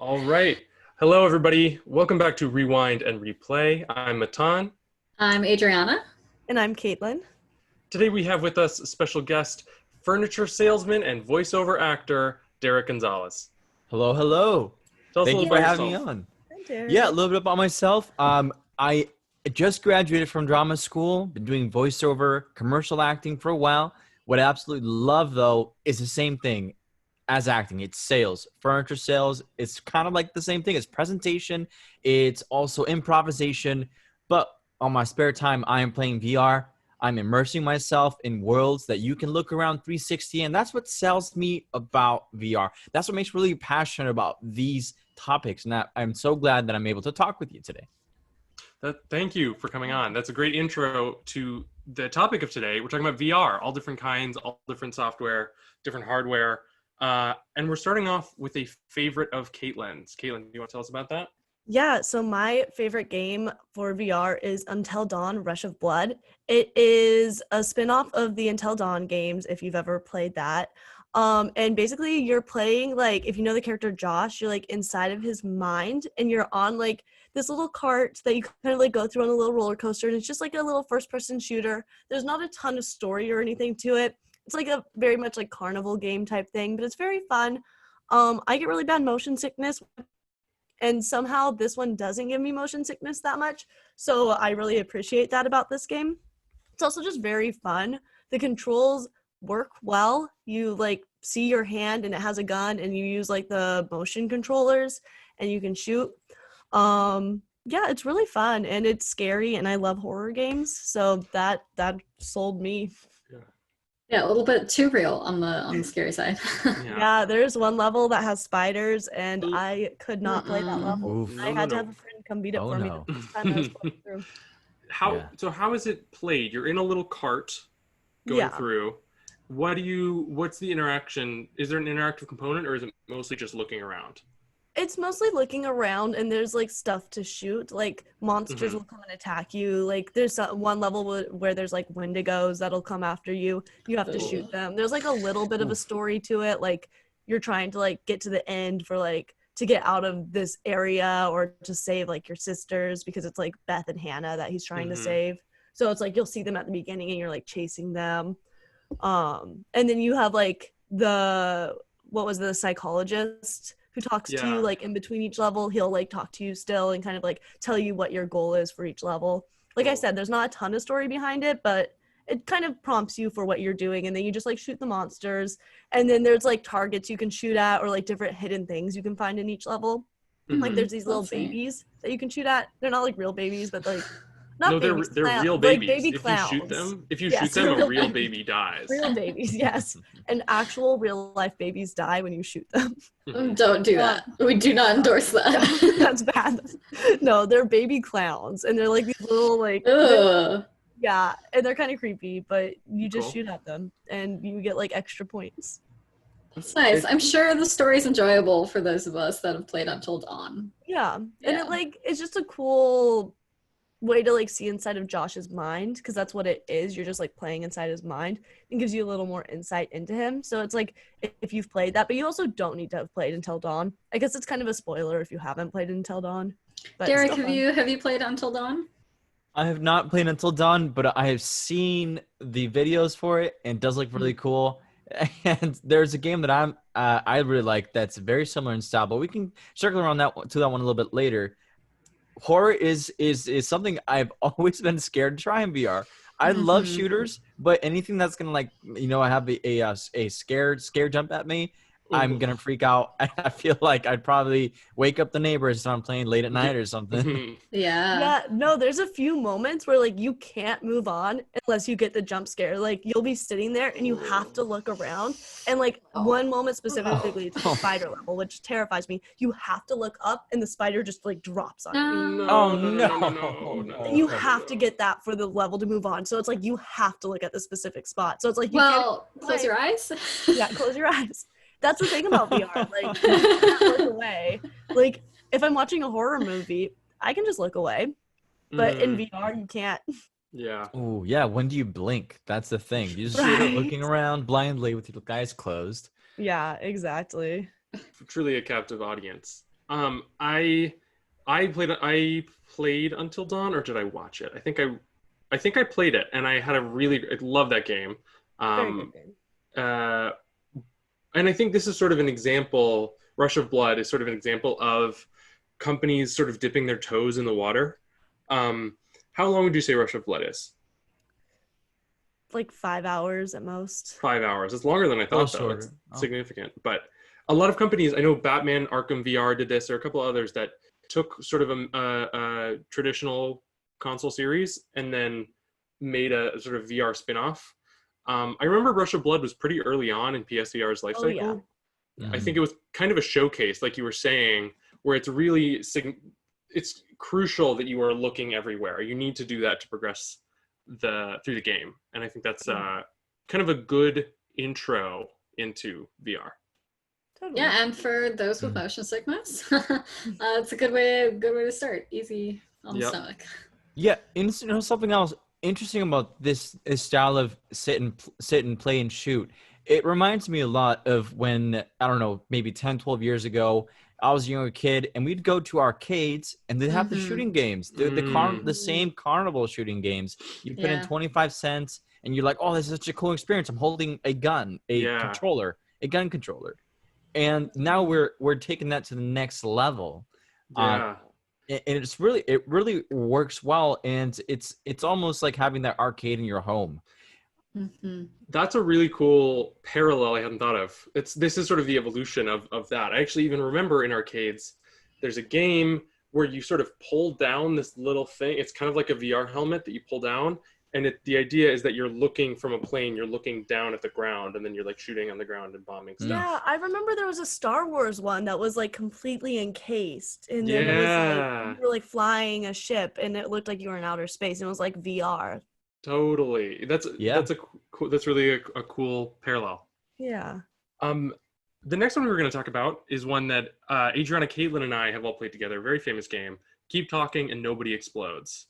All right. Hello, everybody. Welcome back to Rewind and Replay. I'm Matan. I'm Adrianna. And I'm Caitlin. Today we have with us a special guest, furniture salesman and voiceover actor, Derick Gonzales. Hello, hello. Tell us Thank a you little for about having me yourself. on. Hi, Derek. Yeah, a little bit about myself. I just graduated from drama school, been doing voiceover, commercial acting for a while. What I absolutely love, though, is the same thing as acting. It's sales, furniture sales. It's kind of like the same thing. It's presentation. It's also improvisation. But on my spare time, I am playing VR. I'm immersing myself in worlds that you can look around 360, and that's what sells me about VR. That's what makes me really passionate about these topics, and I'm so glad that I'm able to talk with you today. Thank you for coming on. That's a great intro to the topic of today. We're talking about VR, all different kinds, all different software, different hardware. And we're starting off with a favorite of Caitlin's. Caitlin, do you want to tell us about that? Yeah, so my favorite game for VR is Until Dawn: Rush of Blood. It is a spin-off of the Until Dawn games, if you've ever played that. And basically you're playing, like, if you know the character Josh, you're like inside of his mind, and you're on like this little cart that you kind of like go through on a little roller coaster, and it's just like a little first-person shooter. There's not a ton of story or anything to it. It's like a very much like carnival game type thing, but it's very fun. I get really bad motion sickness, and somehow this one doesn't give me motion sickness that much. So I really appreciate that about this game. It's also just very fun. The controls work well. You like see your hand and it has a gun, and you use like the motion controllers and you can shoot. Yeah, it's really fun, and it's scary, and I love horror games. So that sold me. Yeah, a little bit too real on the scary side. Yeah, there's one level that has spiders, and I could not play that level. Oof. I had to have a friend come beat it for me no. the first time I was playing through. How is it played? You're in a little cart going through. What's the interaction? Is there an interactive component, or is it mostly just looking around? It's mostly looking around, and there's like stuff to shoot. Like monsters will come and attack you. Like there's one level where there's like wendigos that'll come after you. You have to shoot them. There's like a little bit of a story to it. Like you're trying to like get to the end for like to get out of this area or to save like your sisters, because it's like Beth and Hannah that he's trying to save. So it's like you'll see them at the beginning and you're like chasing them. And then you have like the psychologist who talks to you like in between each level. He'll like talk to you still and kind of like tell you what your goal is for each level. Like I said, there's not a ton of story behind it, but it kind of prompts you for what you're doing, and then you just like shoot the monsters, and then there's like targets you can shoot at, or like different hidden things you can find in each level. Like there's these little babies that you can shoot at. They're not like real babies, but like they're real babies. Like baby if clowns. You shoot them, a real baby dies. Real babies, yes. And actual real life babies die when you shoot them. Don't do that. We do not endorse that. That's bad. No, they're baby clowns, and they're like these little like yeah, and they're kind of creepy, but you just shoot at them and you get like extra points. It's nice. I'm sure the story's enjoyable for those of us that have played Until Dawn. Yeah. And it's just a cool way to like see inside of Josh's mind, because that's what it is. You're just like playing inside his mind, and gives you a little more insight into him. So it's like if you've played that, but you also don't need to have played Until Dawn. I guess it's kind of a spoiler if you haven't played Until Dawn. But Derick, have you played Until Dawn? I have not played Until Dawn, but I have seen the videos for it, and it does look really cool. And there's a game that I really like that's very similar in style, but we can circle around that one a little bit later. Horror is something I've always been scared to try in VR. I love shooters, but anything that's gonna like have a scare jump at me, I'm gonna freak out. I feel like I'd probably wake up the neighbors if I'm playing late at night or something. Yeah, no, there's a few moments where like you can't move on unless you get the jump scare. Like you'll be sitting there and you have to look around, and like one moment specifically, it's the spider level, which terrifies me. You have to look up and the spider just like drops on you. No. You have to get that for the level to move on. So it's like you have to look at the specific spot. So it's like close your eyes. Yeah, close your eyes. That's the thing about VR. Like, you can't look away. Like, if I'm watching a horror movie, I can just look away. But in VR, you can't. Yeah. Oh, yeah. When do you blink? That's the thing. You just sit looking around blindly with your eyes closed. Yeah, exactly. Truly a captive audience. I played Until Dawn, or did I watch it? I think I played it, and I love that game. Very good game. Uh, and I think this is sort of an example. Rush of Blood is sort of an example of companies sort of dipping their toes in the water. How long would you say Rush of Blood is? Like 5 hours at most. 5 hours. It's longer than I thought, though. It's Oh. significant. But a lot of companies, I know Batman Arkham VR did this. There are a couple others that took sort of a traditional console series and then made a sort of VR spin-off. I remember Rush of Blood was pretty early on in PSVR's life cycle. Oh, yeah. I think it was kind of a showcase, like you were saying, where it's really it's crucial that you are looking everywhere. You need to do that to progress through the game, and I think that's kind of a good intro into VR. Totally. Yeah, and for those with motion sickness, it's a good way to start. Easy on the stomach. Yeah, and you know, something else interesting about this style of sit and play and shoot. It reminds me a lot of when, I don't know, maybe 10, 12 years ago, I was a younger kid, and we'd go to arcades, and they'd have the shooting games, the same carnival shooting games. You put in 25 cents, and you're like, oh, this is such a cool experience. I'm holding a gun, a gun controller. And now we're taking that to the next level. Yeah. And it really works well, and it's almost like having that arcade in your home. Mm-hmm. That's a really cool parallel I hadn't thought of. This is sort of the evolution of that. I actually even remember in arcades, there's a game where you sort of pull down this little thing. It's kind of like a VR helmet that you pull down, and the idea is that you're looking from a plane, you're looking down at the ground, and then you're like shooting on the ground and bombing stuff. Yeah, I remember there was a Star Wars one that was like completely encased, and then it was like you were like flying a ship, and it looked like you were in outer space, and it was like VR. Totally. That's really a cool parallel. Yeah. The next one we were going to talk about is one that Adrianna, Caitlin, and I have all played together. A very famous game. Keep Talking and Nobody Explodes.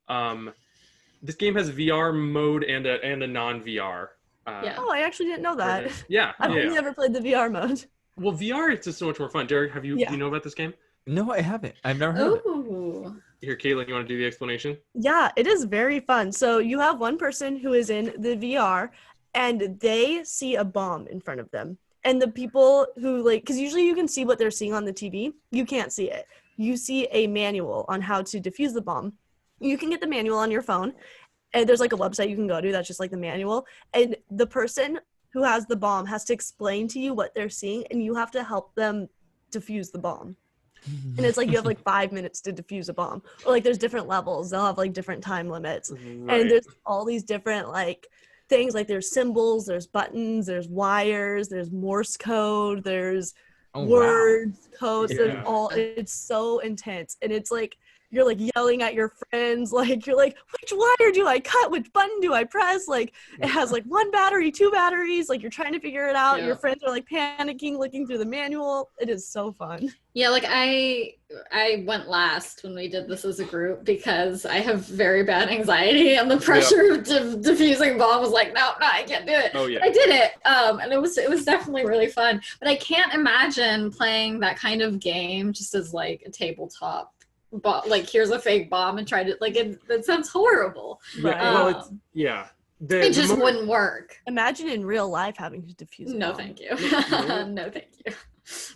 This game has VR mode and a non-VR. Oh, I actually didn't know that. Yeah. I've only ever played the VR mode. Well, VR it's just so much more fun. Derek, do you know about this game? No, I haven't. I've never heard of it. Ooh. Here, Caitlin, you want to do the explanation? Yeah, it is very fun. So you have one person who is in the VR, and they see a bomb in front of them. And the people who because usually you can see what they're seeing on the TV. You can't see it. You see a manual on how to defuse the bomb. You can get the manual on your phone, and there's like a website you can go to that's just like the manual. And the person who has the bomb has to explain to you what they're seeing, and you have to help them defuse the bomb. And it's like you have like 5 minutes to defuse a bomb, or like there's different levels. They'll have like different time limits, and there's all these different like things. Like there's symbols, there's buttons, there's wires, there's Morse code, there's words, codes. There's it's so intense, and it's like you're like yelling at your friends, like you're like, which wire do I cut? Which button do I press? Like it has like 1 battery, 2 batteries. Like you're trying to figure it out. Your friends are like panicking, looking through the manual. It is so fun. Yeah, like I went last when we did this as a group because I have very bad anxiety, and the pressure of diffusing bomb was like, no, I can't do it. Oh yeah, but I did it, and it was definitely really fun. But I can't imagine playing that kind of game just as like a tabletop. But like, here's a fake bomb and try to that sounds horrible. Right. It just wouldn't work. Imagine in real life having to defuse. No, thank you. No, thank you.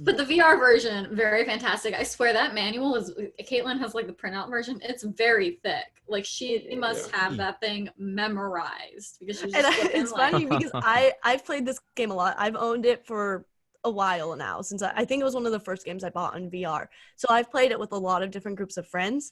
But the VR version, very fantastic. I swear that manual is. Caitlin has like the printout version. It's very thick. Like she must have that thing memorized because she's. And it's funny because I've played this game a lot. I've owned it for a while now, since I think it was one of the first games I bought on VR. So I've played it with a lot of different groups of friends,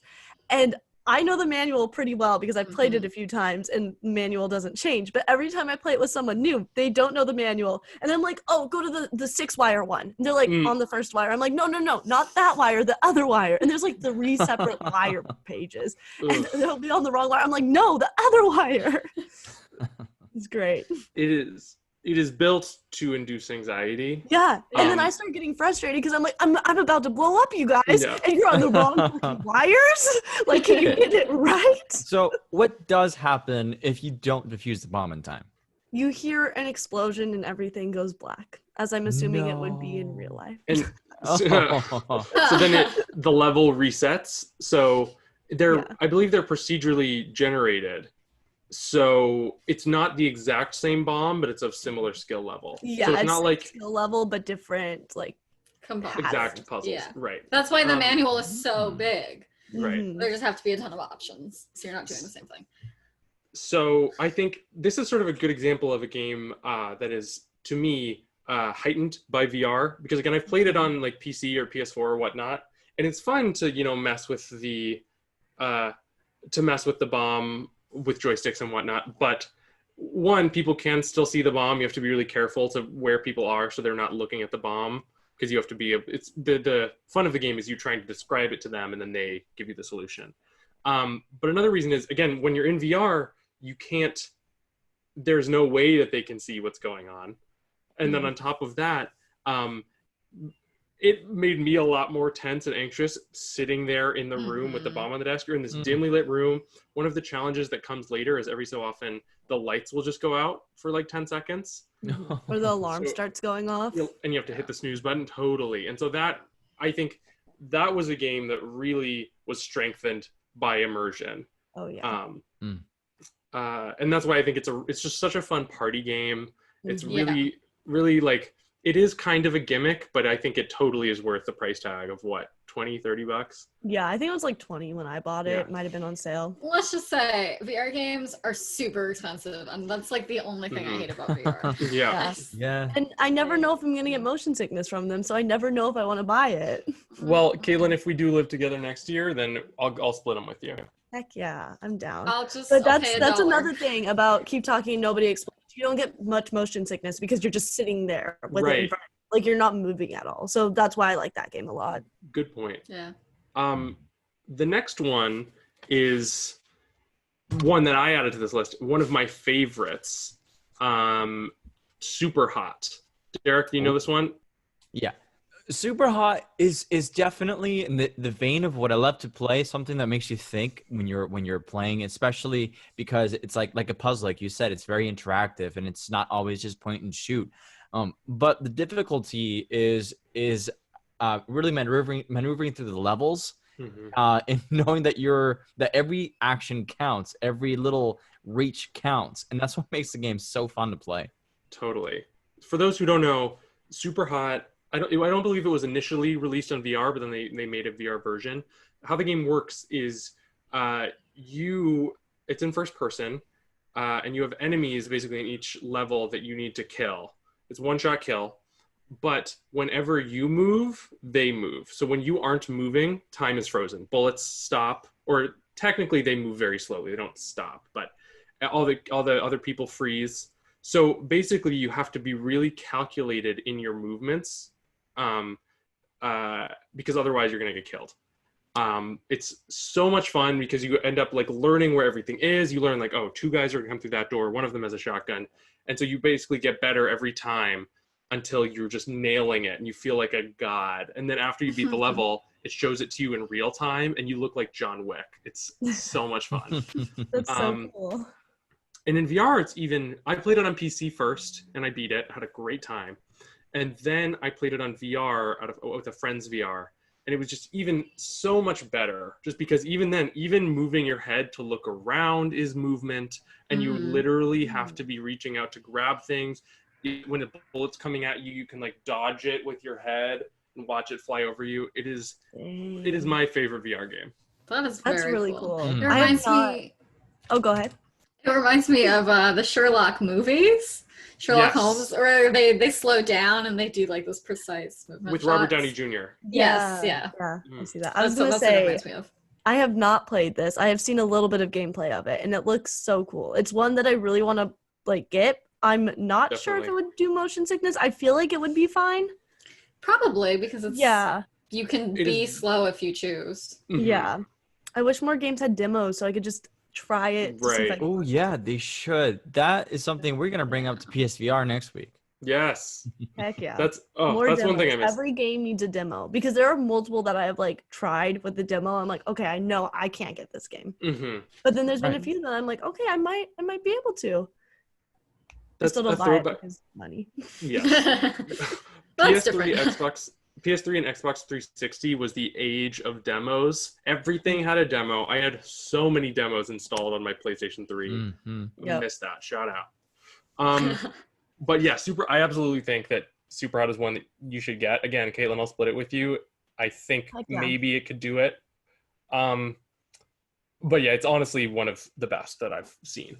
and I know the manual pretty well because I've played it a few times, and the manual doesn't change. But every time I play it with someone new, they don't know the manual, and I'm like, oh, go to the 6-wire one. And they're like, on the first wire. I'm like, no, not that wire, the other wire. And there's like 3 separate wire pages, and they'll be on the wrong wire. I'm like, no, the other wire. It's great. It is built to induce anxiety. Yeah, and then I start getting frustrated because I'm like, I'm about to blow up, you guys, and you're on the wrong wires. Like, can you get it right? So, what does happen if you don't defuse the bomb in time? You hear an explosion and everything goes black, as I'm assuming it would be in real life. And So then the level resets. So I believe they're procedurally generated. So it's not the exact same bomb, but it's of similar skill level. Yeah, so it's not like skill level, but different components. Exact puzzles. Yeah. Right. That's why the manual is so big. Right. There just have to be a ton of options, so you're not doing the same thing. So I think this is sort of a good example of a game that is, to me, heightened by VR, because again, I've played it on like PC or PS4 or whatnot, and it's fun to mess with the bomb with joysticks and whatnot. But one, people can still see the bomb. You have to be really careful to where people are so they're not looking at the bomb, because you have to be. It's the fun of the game is you trying to describe it to them, and then they give you the solution. But another reason is, again, when you're in VR, you can't. There's no way that they can see what's going on. And then on top of that, it made me a lot more tense and anxious sitting there in the room with the bomb on the desk. You're in this dimly lit room. One of the challenges that comes later is every so often the lights will just go out for like 10 seconds. or the alarm starts going off. And you have to hit the snooze button. Totally. And so I think that was a game that really was strengthened by immersion. Oh yeah. And that's why I think it's just such a fun party game. It's really like, it is kind of a gimmick, but I think it totally is worth the price tag of what, $20-$30? Yeah, I think it was like 20 when I bought it. It might have been on sale. Let's just say VR games are super expensive, and that's like the only thing I hate about VR. Yeah. And I never know if I'm gonna get motion sickness from them, so I never know if I want to buy it. Well, Caitlin, if we do live together next year, then I'll split them with you. Heck yeah, I'm down. But that's another thing about Keep Talking, Nobody Explains. You don't get much motion sickness because you're just sitting there with it in front. Like, you're not moving at all. So that's why I like that game a lot. Good point. Yeah. The next one is one that I added to this list. One of my favorites, Superhot. Derick, do you know this one? Yeah. Superhot is definitely in the vein of what I love to play, something that makes you think when you're playing, especially because it's like a puzzle, like you said. It's very interactive, and it's not always just point and shoot. But the difficulty is really maneuvering through the levels, and knowing that every action counts, every little reach counts, and that's what makes the game so fun to play. Totally. For those who don't know, Superhot, I don't believe it was initially released on VR, but then they made a VR version. How the game works is it's in first person, and you have enemies basically in each level that you need to kill. It's one-shot kill, but whenever you move, they move. So when you aren't moving, time is frozen. Bullets stop, or technically they move very slowly. They don't stop, but all the other people freeze. So basically you have to be really calculated in your movements, because otherwise you're going to get killed. It's so much fun because you end up like learning where everything is. You learn like, oh, two guys are going to come through that door. One of them has a shotgun. And so you basically get better every time until you're just nailing it and you feel like a god. And then after you beat the level, it shows it to you in real time and you look like John Wick. It's so much fun. That's so cool. And in VR, I played it on PC first and I beat it, had a great time. And then I played it on VR with a friend's VR. And it was just even so much better, just because even then, even moving your head to look around is movement, and you literally have to be reaching out to grab things. When a bullet's coming at you, you can like dodge it with your head and watch it fly over you. It is my favorite VR game. That's really cool. It reminds me. Oh, go ahead. It reminds me of the Sherlock movies. Sherlock Holmes, where they slow down and they do like those precise movement with shots. Robert Downey Jr. Yes, I see that. I was gonna say, reminds me of. I have not played this. I have seen a little bit of gameplay of it, and it looks so cool. It's one that I really want to like get. I'm not sure if it would do motion sickness. I feel like it would be fine. Probably because it's you can be slow if you choose. Yeah, I wish more games had demos so I could just try it. Right. Oh yeah, they should. That is something we're gonna bring up to PSVR next week. Yes. Heck yeah. That's demos. one thing I missed. Every game needs a demo because there are multiple that I have like tried with the demo. I'm like, okay, I know I can't get this game. But then there's been a few that I'm like, okay, I might be able to. I still don't buy it because money. Yeah. PS3, Xbox, PS3 and Xbox 360 was the age of demos. Everything had a demo. I had so many demos installed on my PlayStation 3. Yep. Missed that. Shout out. But yeah, I absolutely think that Superhot is one that you should get. Again, Caitlin, I'll split it with you. I think maybe it could do it. But yeah, it's honestly one of the best that I've seen.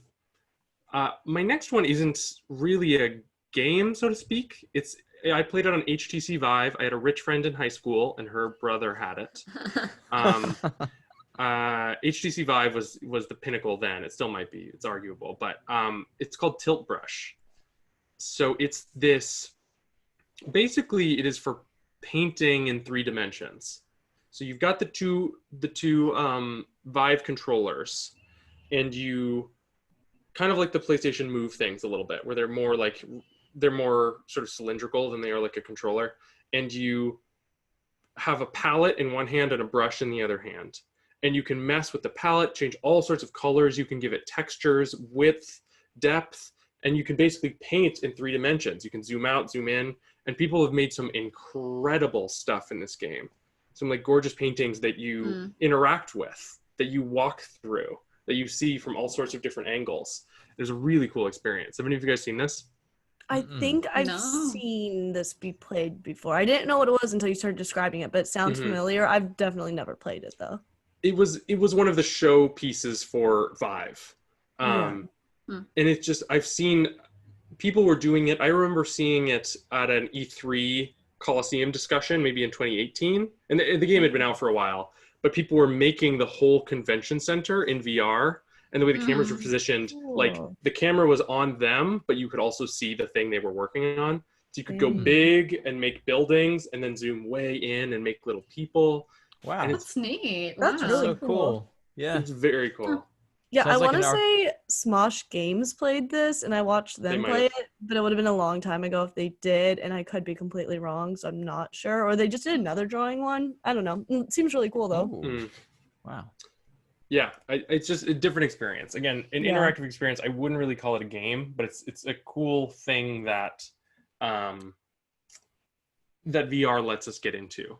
My next one isn't really a game, so to speak. I played it on HTC Vive. I had a rich friend in high school, and her brother had it. HTC Vive was the pinnacle then. It still might be. It's arguable, but it's called Tilt Brush. So it's this. Basically, it is for painting in 3 dimensions. So you've got the two Vive controllers, and you kind of like the PlayStation Move things a little bit, where they're more sort of cylindrical than they are like a controller. And you have a palette in one hand and a brush in the other hand. And you can mess with the palette, change all sorts of colors. You can give it textures, width, depth, and you can basically paint in 3 dimensions. You can zoom out, zoom in, and people have made some incredible stuff in this game. Some like gorgeous paintings that you interact with, that you walk through, that you see from all sorts of different angles. It was a really cool experience. Have any of you guys seen this? I think I've seen this be played before. I didn't know what it was until you started describing it, but it sounds familiar. I've definitely never played it though. It was one of the show pieces for Vive. And it's just, I've seen people were doing it. I remember seeing it at an E3 Coliseum discussion, maybe in 2018. And the game had been out for a while, but people were making the whole convention center in VR. And the way the cameras were positioned, like the camera was on them, but you could also see the thing they were working on. So you could go big and make buildings and then zoom way in and make little people. Wow. That's neat. That's really so cool. Yeah. It's very cool. Yeah, Sounds I like want to an say Smosh Games played this, and I watched them play it, but it would have been a long time ago if they did, and I could be completely wrong, so I'm not sure. Or they just did another drawing one. I don't know. It seems really cool, though. Wow. Yeah, it's just a different experience. Again, an interactive experience. I wouldn't really call it a game, but it's a cool thing that that VR lets us get into.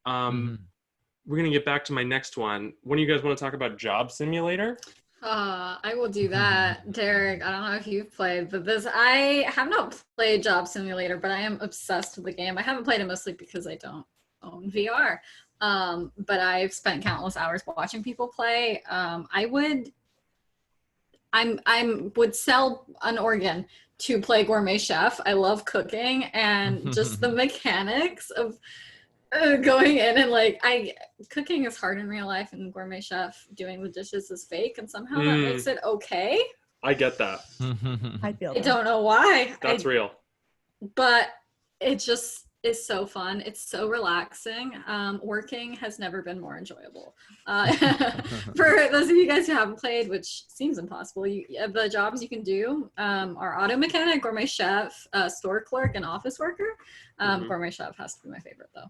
We're going to get back to my next one. When do you guys want to talk about Job Simulator? I will do that. Derick, I don't know if you've played, but I have not played Job Simulator, but I am obsessed with the game. I haven't played it mostly because I don't own VR. But I've spent countless hours watching people play. I would sell an organ to play Gourmet Chef. I love cooking, and just the mechanics of going in and cooking is hard in real life, and Gourmet Chef doing the dishes is fake, and somehow that makes it okay. I get that. I feel I don't know why. That's real. But it just is so fun. It's so relaxing. Working has never been more enjoyable. For those of you guys who haven't played, which seems impossible, the jobs you can do are auto mechanic, Gourmet Chef, store clerk, and office worker. Gourmet Chef has to be my favorite though.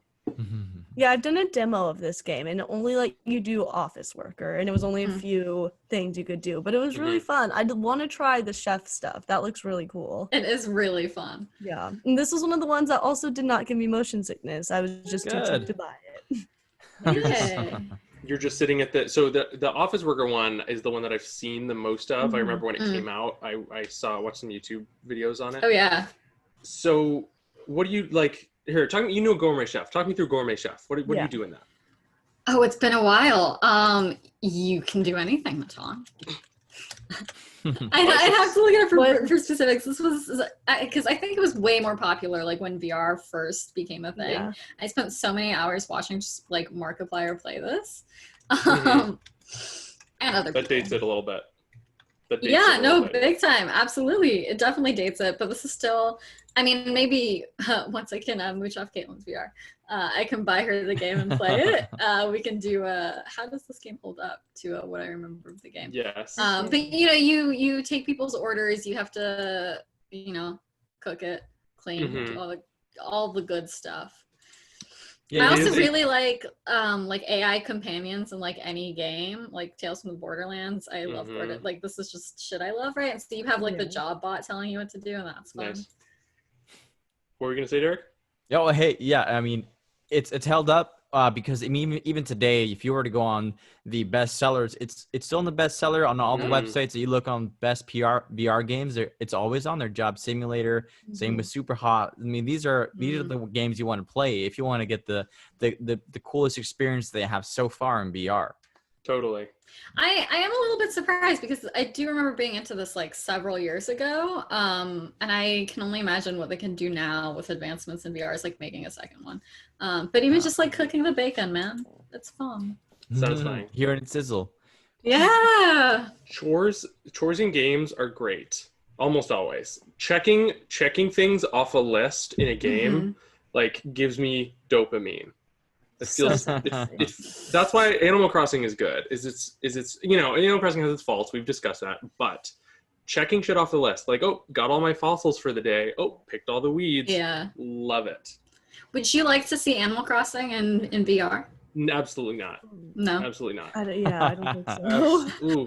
Yeah, I've done a demo of this game, and only you do office worker, and it was only a few things you could do, but it was really fun. I want to try the chef stuff. That looks really cool. It is really fun. Yeah, and this was one of the ones that also did not give me motion sickness. I was just too cheap to buy it. Yay. You're just sitting at the office worker one is the one that I've seen the most of. I remember when it came out, I watched some YouTube videos on it. Oh yeah. So what do you like? Here, you know Gourmet Chef. Talk me through Gourmet Chef. What do you do in that? Oh, it's been a while. You can do anything, Matan. I'd have to look at it for specifics. This was because I think it was way more popular when VR first became a thing. Yeah. I spent so many hours watching just Markiplier play this, and other people. That dates it a little bit. Big time. Absolutely. It definitely dates it, but this is still, maybe once I can mooch off Caitlin's VR, I can buy her the game and play it. We can do how does this game hold up to what I remember of the game? Yes. But you take people's orders, you have to, cook it, clean, all the good stuff. Yeah, I also really like AI companions in any game, like Tales from the Borderlands. I love this is just shit I love, right? And so you have the job bot telling you what to do, and that's fun. Nice. What were you gonna say, Derick? Oh, hey, yeah. I mean, it's held up because I mean, even today, if you were to go on the best sellers, it's still in the bestseller on all the Mm. websites that you look on best PR VR games. It's always on there. Job Simulator, same with Superhot. I mean, these are the games you want to play if you want to get the coolest experience they have so far in VR. Totally. I am a little bit surprised because I do remember being into this like several years ago. And I can only imagine what they can do now with advancements in VR is like making a second one. But even just like cooking the bacon, man, it's fun. Satisfying. Hearing it sizzle. Yeah. Chores in games are great. Almost always. Checking things off a list in a game like gives me dopamine. It feels that's why Animal Crossing is good. Is it's Animal Crossing has its faults. We've discussed that, but checking shit off the list, like, oh, got all my fossils for the day. Oh, picked all the weeds. Yeah. Love it. Would you like to see Animal Crossing in VR? Absolutely not. No. Absolutely not. I don't think so. Ooh.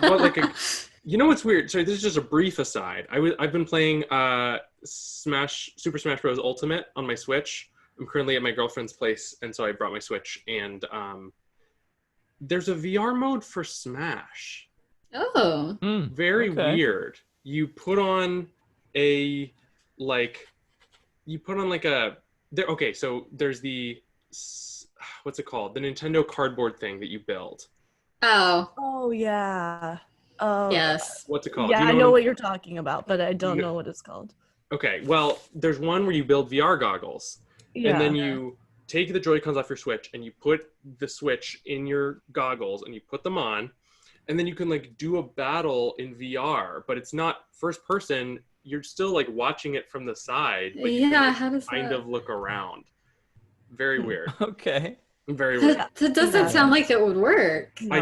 But what's weird? Sorry, this is just a brief aside. I've been playing Super Smash Bros. Ultimate on my Switch. I'm currently at my girlfriend's place, and so I brought my Switch, and there's a VR mode for Smash. Oh. Very weird. You put on a so there's the what's it called? The Nintendo cardboard thing that you build. Oh yeah. Yes. What's it called? Yeah, I know what you're talking about, but I don't know what it's called. Okay, well, there's one where you build VR goggles. Yeah. And then you take the Joy-Cons off your Switch and you put the Switch in your goggles and you put them on. And then you can do a battle in VR, but it's not first person. You're still watching it from the side. But you can, how does kind of look around. Very weird. Okay. Very weird. That doesn't sound like it would work. No.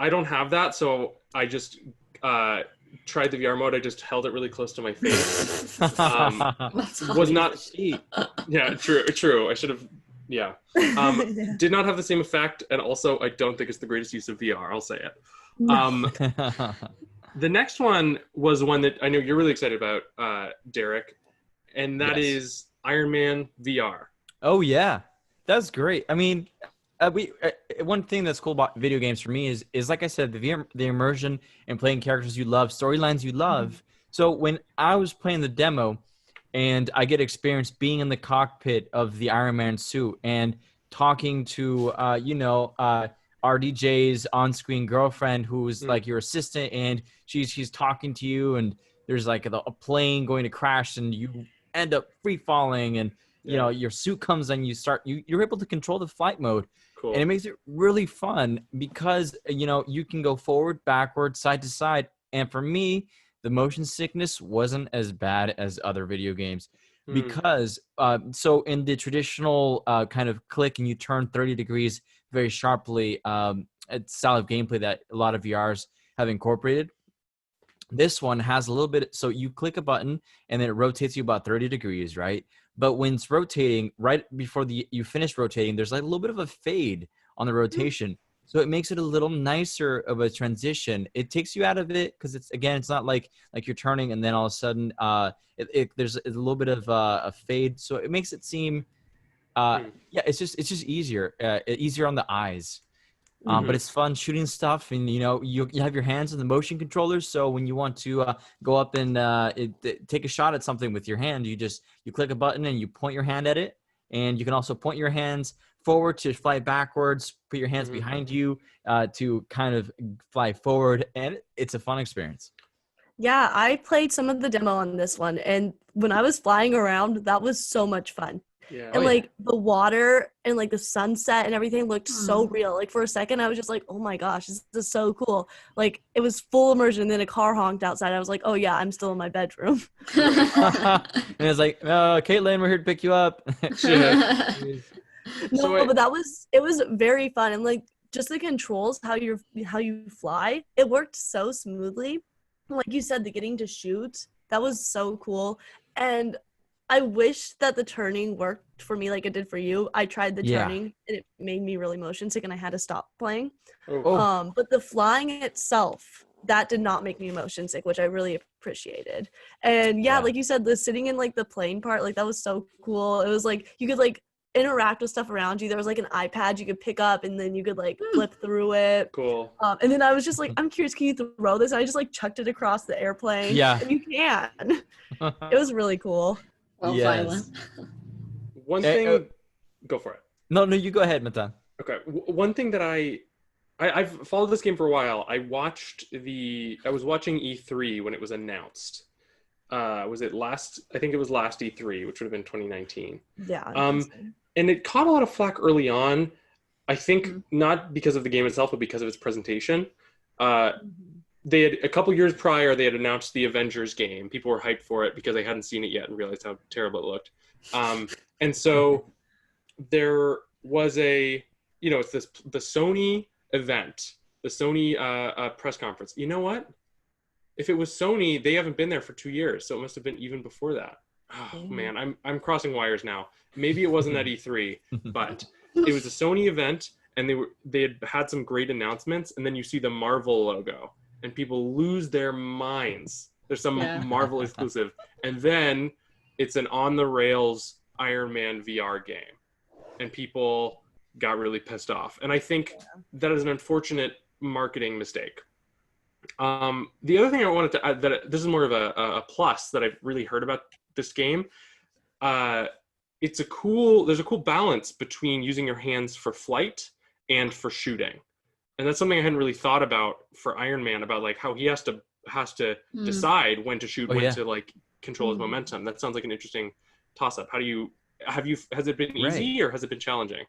I don't have that, so I just tried the VR mode. I just held it really close to my face. Was not. Yeah, true. I should have. Yeah. Did not have the same effect, and also I don't think it's the greatest use of VR. I'll say it. The next one was one that I know you're really excited about, Derick, and that is Iron Man VR. Oh yeah, that's great. I mean, one thing that's cool about video games for me is like I said, the immersion and playing characters you love, storylines you love. So when I was playing the demo, and I get experience being in the cockpit of the Iron Man suit and talking to RDJ's on-screen girlfriend, who's like your assistant, and she's talking to you, and there's a plane going to crash, and you end up free falling, and your suit comes and you're able to control the flight mode. Cool. And it makes it really fun because you can go forward, backward, side to side. And for me, the motion sickness wasn't as bad as other video games because so in the traditional kind of click and you turn 30 degrees very sharply style of gameplay that a lot of VRs have incorporated. This one has a little bit, so you click a button and then it rotates you about 30 degrees, right? But when it's rotating, right before you finish rotating, there's a little bit of a fade on the rotation. So it makes it a little nicer of a transition. It takes you out of it because it's not like you're turning and then all of a sudden there's a little bit of a fade. So it makes it seem, it's just easier on the eyes. But it's fun shooting stuff, and you have your hands on the motion controllers. So when you want to go up and take a shot at something with your hand, you click a button and you point your hand at it, and you can also point your hands forward to fly backwards. Put your hands behind you to kind of fly forward, and it's a fun experience. Yeah, I played some of the demo on this one, and when I was flying around, that was so much fun. Yeah. And the water and the sunset and everything looked so real. For a second I was just oh my gosh, this is so cool. It was full immersion, and then a car honked outside. I was oh yeah, I'm still in my bedroom. And it's Caitlin, we're here to pick you up. No, but it was very fun, and just the controls, how you fly, it worked so smoothly. Like you said, the getting to shoot, that was so cool. And I wish that the turning worked for me like it did for you. I tried the turning and it made me really motion sick, and I had to stop playing. But the flying itself that did not make me motion sick, which I really appreciated. And yeah, like you said, the sitting in like the plane part, like that was so cool. It was like you could like interact with stuff around you. There was like an iPad you could pick up and then you could like flip through it. Cool. And then I was just like, I'm curious, can you throw this? And I just like chucked it across the airplane. Yeah. And you can. It was really cool. Well, Yes. violent. One thing, go for it. No, you go ahead, Matan. Okay. One thing that I've followed this game for a while. I was watching E3 when it was announced. Was it last? I think it was last E3, which would have been 2019. Yeah. And it caught a lot of flack early on. I think not because of the game itself, but because of its presentation. They had a couple years prior, they had announced the Avengers game. People were hyped for it because they hadn't seen it yet and realized how terrible it looked. And so there was it's the Sony event, the Sony press conference. You know what? If it was Sony, they haven't been there for 2 years, so it must have been even before that. Oh man, I'm crossing wires now. Maybe it wasn't at E3, but it was a Sony event, and they had some great announcements, and then you see the Marvel logo, and people lose their minds. There's some Marvel exclusive, and then it's an on the rails Iron Man VR game, and people got really pissed off. And I think that is an unfortunate marketing mistake. The other thing I wanted to add, that this is more of a plus that I've really heard about this game. There's a cool balance between using your hands for flight and for shooting. And that's something I hadn't really thought about for Iron Man, about like how he has to decide when to shoot, to like control his momentum. That sounds like an interesting toss up. Has it been easy or has it been challenging?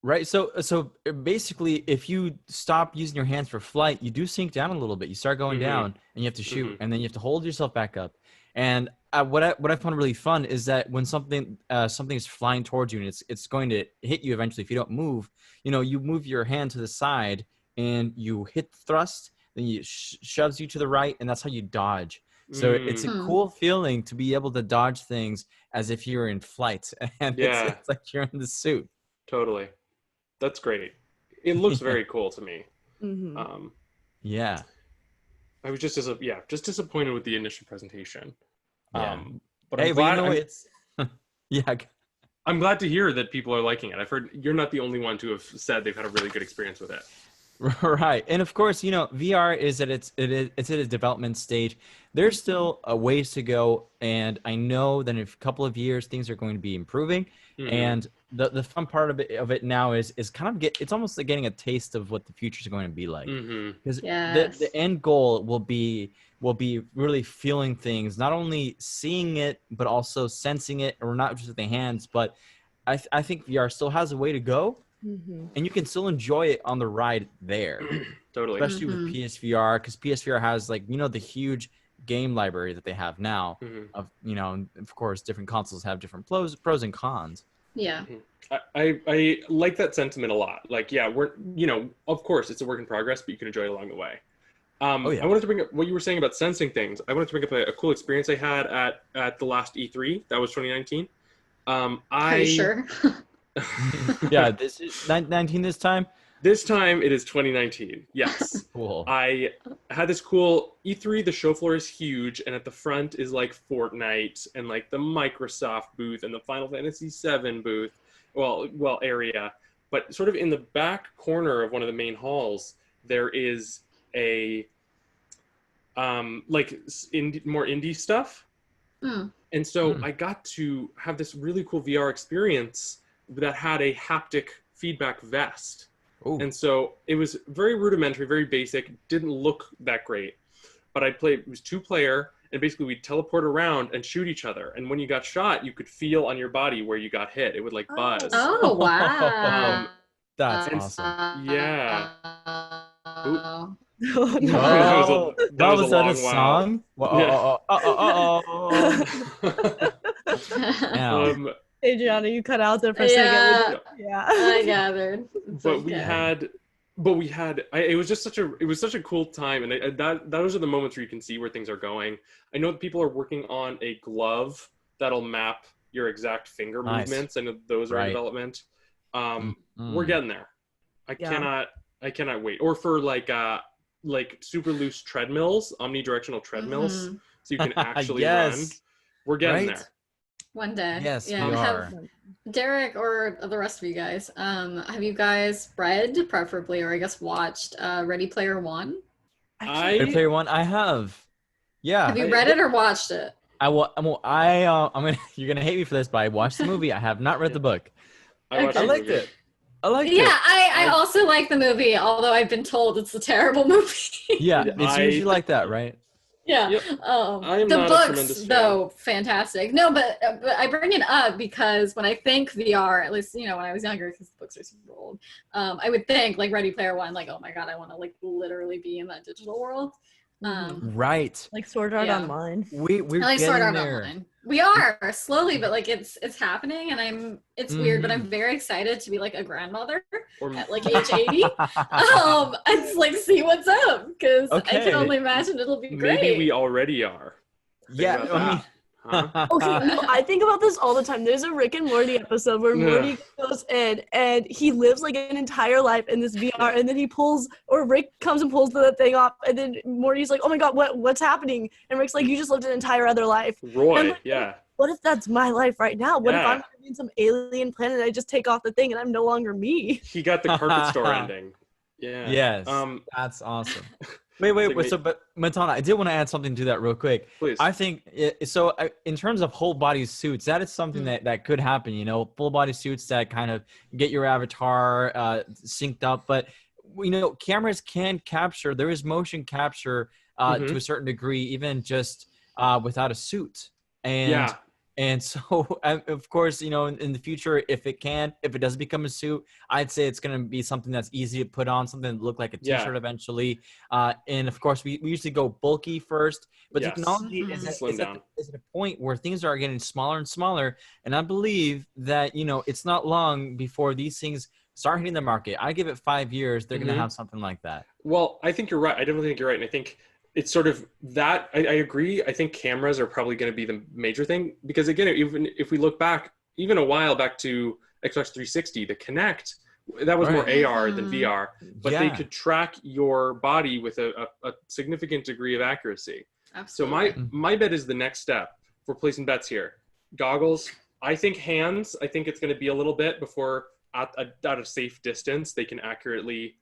Right. So basically, if you stop using your hands for flight, you do sink down a little bit. You start going down and you have to shoot, and then you have to hold yourself back up. And what I found really fun is that when something is flying towards you and it's going to hit you eventually, if you don't move, you move your hand to the side and you hit thrust, then you shoves you to the right, and that's how you dodge. So it's a cool feeling to be able to dodge things as if you're in flight, and it's like you're in the suit. Totally. That's great. It looks very cool to me. Yeah. I was just disappointed with the initial presentation. Yeah. But hey, I'm glad, but it's yeah. I'm glad to hear that people are liking it. I've heard you're not the only one to have said they've had a really good experience with it. Right. And of course, VR is at it's at its development stage. There's still a ways to go, and I know that in a couple of years things are going to be improving. And the fun part of it now is kind of it's almost like getting a taste of what the future is going to be like. Because the end goal will be really feeling things, not only seeing it but also sensing it, or not just with the hands. But I think VR still has a way to go. And you can still enjoy it on the ride there. Totally. Especially with PSVR, because PSVR has the huge game library that they have now of, of course, different consoles have different pros and cons. Yeah. I like that sentiment a lot. Like, we're, of course it's a work in progress, but you can enjoy it along the way. I wanted to bring up what you were saying about sensing things. I wanted to bring up a cool experience I had at the last E3. That was 2019. Are you sure? Yeah, this is 19 this time. This time it is 2019. Yes. Cool. I had this cool E3. The show floor is huge, and at the front is like Fortnite and like the Microsoft booth and the Final Fantasy VII booth, area. But sort of in the back corner of one of the main halls, there is a more indie stuff. And so I got to have this really cool VR experience that had a haptic feedback vest. Ooh. And so it was very rudimentary, very basic, didn't look that great. But it was 2-player, and basically we'd teleport around and shoot each other. And when you got shot, you could feel on your body where you got hit. It would like buzz. Oh, wow. That's awesome. Yeah. Oh, no. Was that a song? Adrianna, you cut out there for a second. Yeah, I gathered. But we had it was just such a cool time, and those are the moments where you can see where things are going. I know that people are working on a glove that'll map your exact finger movements. I know those are in development. We're getting there. I cannot wait. Or for like like super loose treadmills, omnidirectional treadmills, Mhm. so you can actually run. Yes. We're getting Right? there. One day. Yes, Yeah. we Have are. Derek or the rest of you guys, have you guys read, preferably, or I guess watched, Ready Player One? Actually, Ready Player One, I have. Yeah. Have you read it or watched it? I'm gonna you're gonna hate me for this, but I watched the movie. I have not read the book. I watched I Okay. the liked movie. it. I liked Yeah, it. I also like the movie, although I've been told it's a terrible movie. Yeah, Yeah, it's usually like that, right? Yeah. Yep. I am The not a books, tremendous fan. though, fantastic. No, but I bring it up because when I think VR, at least, when I was younger, because the books are super old, I would think like Ready Player One, like, oh my God, I want to like literally be in that digital world. Right. like Sword Art Yeah. Online. We're I like Sword getting Art there. Online. We are slowly, but like it's happening, and it's weird, but I'm very excited to be like a grandmother Or at like age 80. And just like see what's up, because I Okay. can only imagine it'll be great. maybe we already are. Think Yeah, about I mean, that, huh? Okay, no, I think about this all the time. There's a Rick and Morty episode where Morty goes in and he lives like an entire life in this VR, and then Rick comes and pulls the thing off, and then Morty's like, "Oh my God, what's happening?" And Rick's like, "You just lived an entire other life." Roy, I'm like, yeah. What if that's my life right now? What if Yeah. I'm in some alien planet and I just take off the thing and I'm no longer me? He got the carpet store ending. Yeah. yes, that's awesome. Wait. like So, but Matan, I did want to add something to that real quick. Please. I think in terms of whole body suits, that is something that could happen. Full body suits that kind of get your avatar synced up. But cameras can capture. There is motion capture to a certain degree, even just without a suit. And so, of course, in the future, if it does become a suit, I'd say it's going to be something that's easy to put on, something that look like a t-shirt eventually. And of course, we usually go bulky first, but technology is at a point where things are getting smaller and smaller. And I believe that, it's not long before these things start hitting the market. I give it 5 years, they're going to have something like that. Well, I think you're right. I definitely think you're right. And I think it's sort of that. I agree. I think cameras are probably going to be the major thing, because again, even if we look back, even a while back to Xbox 360, the Kinect, that was more AR than VR, but they could track your body with a significant degree of accuracy. Absolutely. So my bet is the next step. We're placing bets here. Goggles. I think hands. I think it's going to be a little bit before at a safe distance they can accurately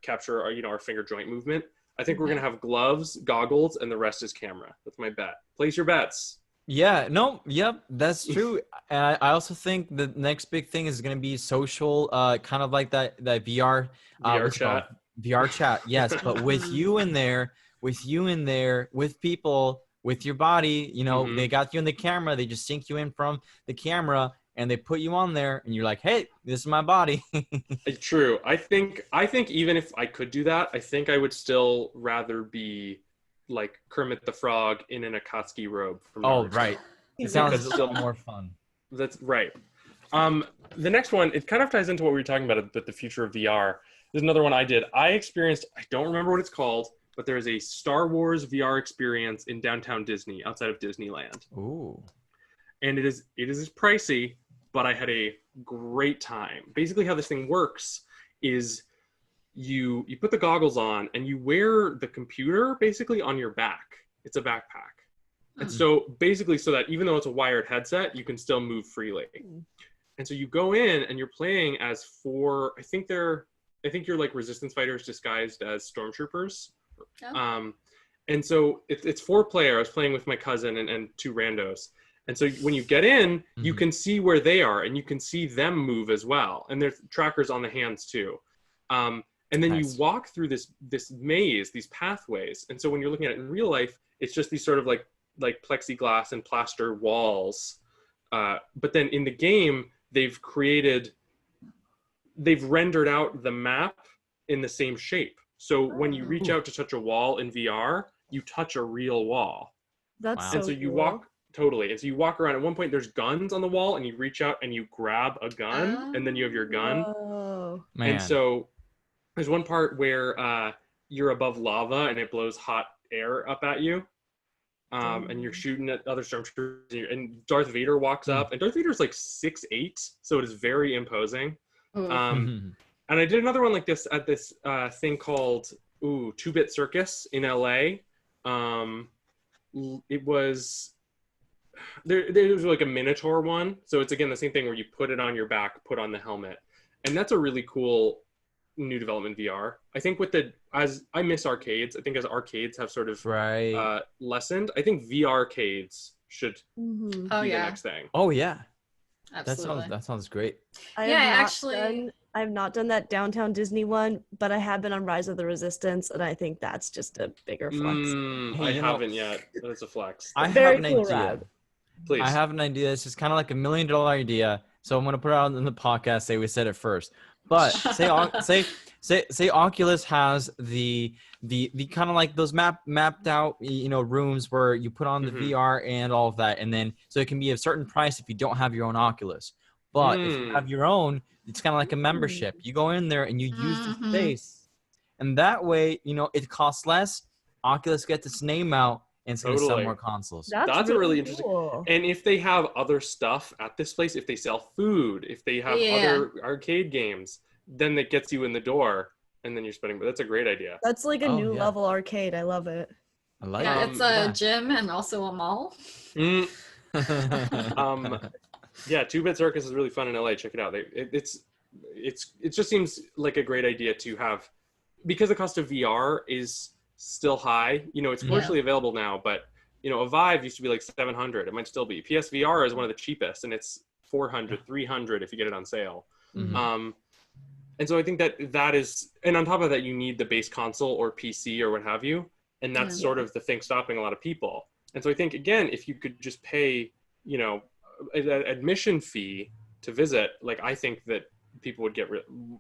capture our finger joint movement. I think we're going to have gloves, goggles, and the rest is camera. That's my bet. Place your bets. Yeah, no, yep, that's true. And I also think the next big thing is going to be social, kind of like that VR. VR chat. VR chat, yes, but with you in there, with people, with your body, they got you in the camera. They just sync you in from the camera, and they put you on there, and you're like, "Hey, this is my body." True. I think even if I could do that, I think I would still rather be like Kermit the Frog in an Akatsuki robe. From Naruto. Right. It sounds still more fun. That's right. The next one, it kind of ties into what we were talking about, the future of VR. There's another one I did. I don't remember what it's called, but there is a Star Wars VR experience in downtown Disney, outside of Disneyland. Ooh. And it is pricey, but I had a great time. Basically how this thing works is you put the goggles on and you wear the computer basically on your back. It's a backpack. And so basically, so that even though it's a wired headset, you can still move freely. And so you go in and you're playing as I think you're like resistance fighters disguised as stormtroopers. And so it's 4-player. I was playing with my cousin and 2 randos. And so when you get in, you can see where they are and you can see them move as well. And there's trackers on the hands too. And then you walk through this maze, these pathways. And so when you're looking at it in real life, it's just these sort of like plexiglass and plaster walls. But then in the game, they've rendered out the map in the same shape. So when you reach out to touch a wall in VR, you touch a real wall. That's And so you walk. Totally. And so you walk around. At one point, there's guns on the wall, and you reach out and you grab a gun, and then you have your gun. Oh, man. And so there's one part where you're above lava and it blows hot air up at you, and you're shooting at other stormtroopers. And Darth Vader walks up, and Darth Vader's like 6'8", so it is very imposing. And I did another one like this at this thing called 2-Bit Circus in LA. It was there was like a Minotaur one. So it's again the same thing where you put it on your back, put on the helmet. And that's a really cool new development VR. I think as I miss arcades, I think as arcades have sort of lessened, I think VR arcades should be the next thing. Oh yeah. Absolutely. That sounds great. I have not done that downtown Disney one, but I have been on Rise of the Resistance, and I think that's just a bigger flex. I haven't yet. That's a flex. I have an idea. Ride. Please. I have an idea. It's just kind of like $1 million idea. So I'm gonna put it out in the podcast. Say we said it first, but say Oculus has the kind of like those mapped out rooms where you put on the VR and all of that, and then so it can be a certain price if you don't have your own Oculus. But if you have your own, it's kind of like a membership. You go in there and you use the space, and that way it costs less. Oculus gets its name out. And it's going to sell more consoles. That's a really interesting. And if they have other stuff at this place, if they sell food, if they have other arcade games, then that gets you in the door, and then you're spending. But that's a great idea. That's like a new level arcade. I love it. I like it. It's a gym and also a mall. Yeah, 2-Bit Circus is really fun in LA. Check it out. It just seems like a great idea to have, because the cost of VR is still high. It's commercially available now, but a Vive used to be like $700. It might still be. PSVR is one of the cheapest, and it's $400, $300 if you get it on sale. And so I think that is, and on top of that, you need the base console or PC or what have you, and that's sort of the thing stopping a lot of people. And so I think, again, if you could just pay an admission fee to visit, like, I think that people would get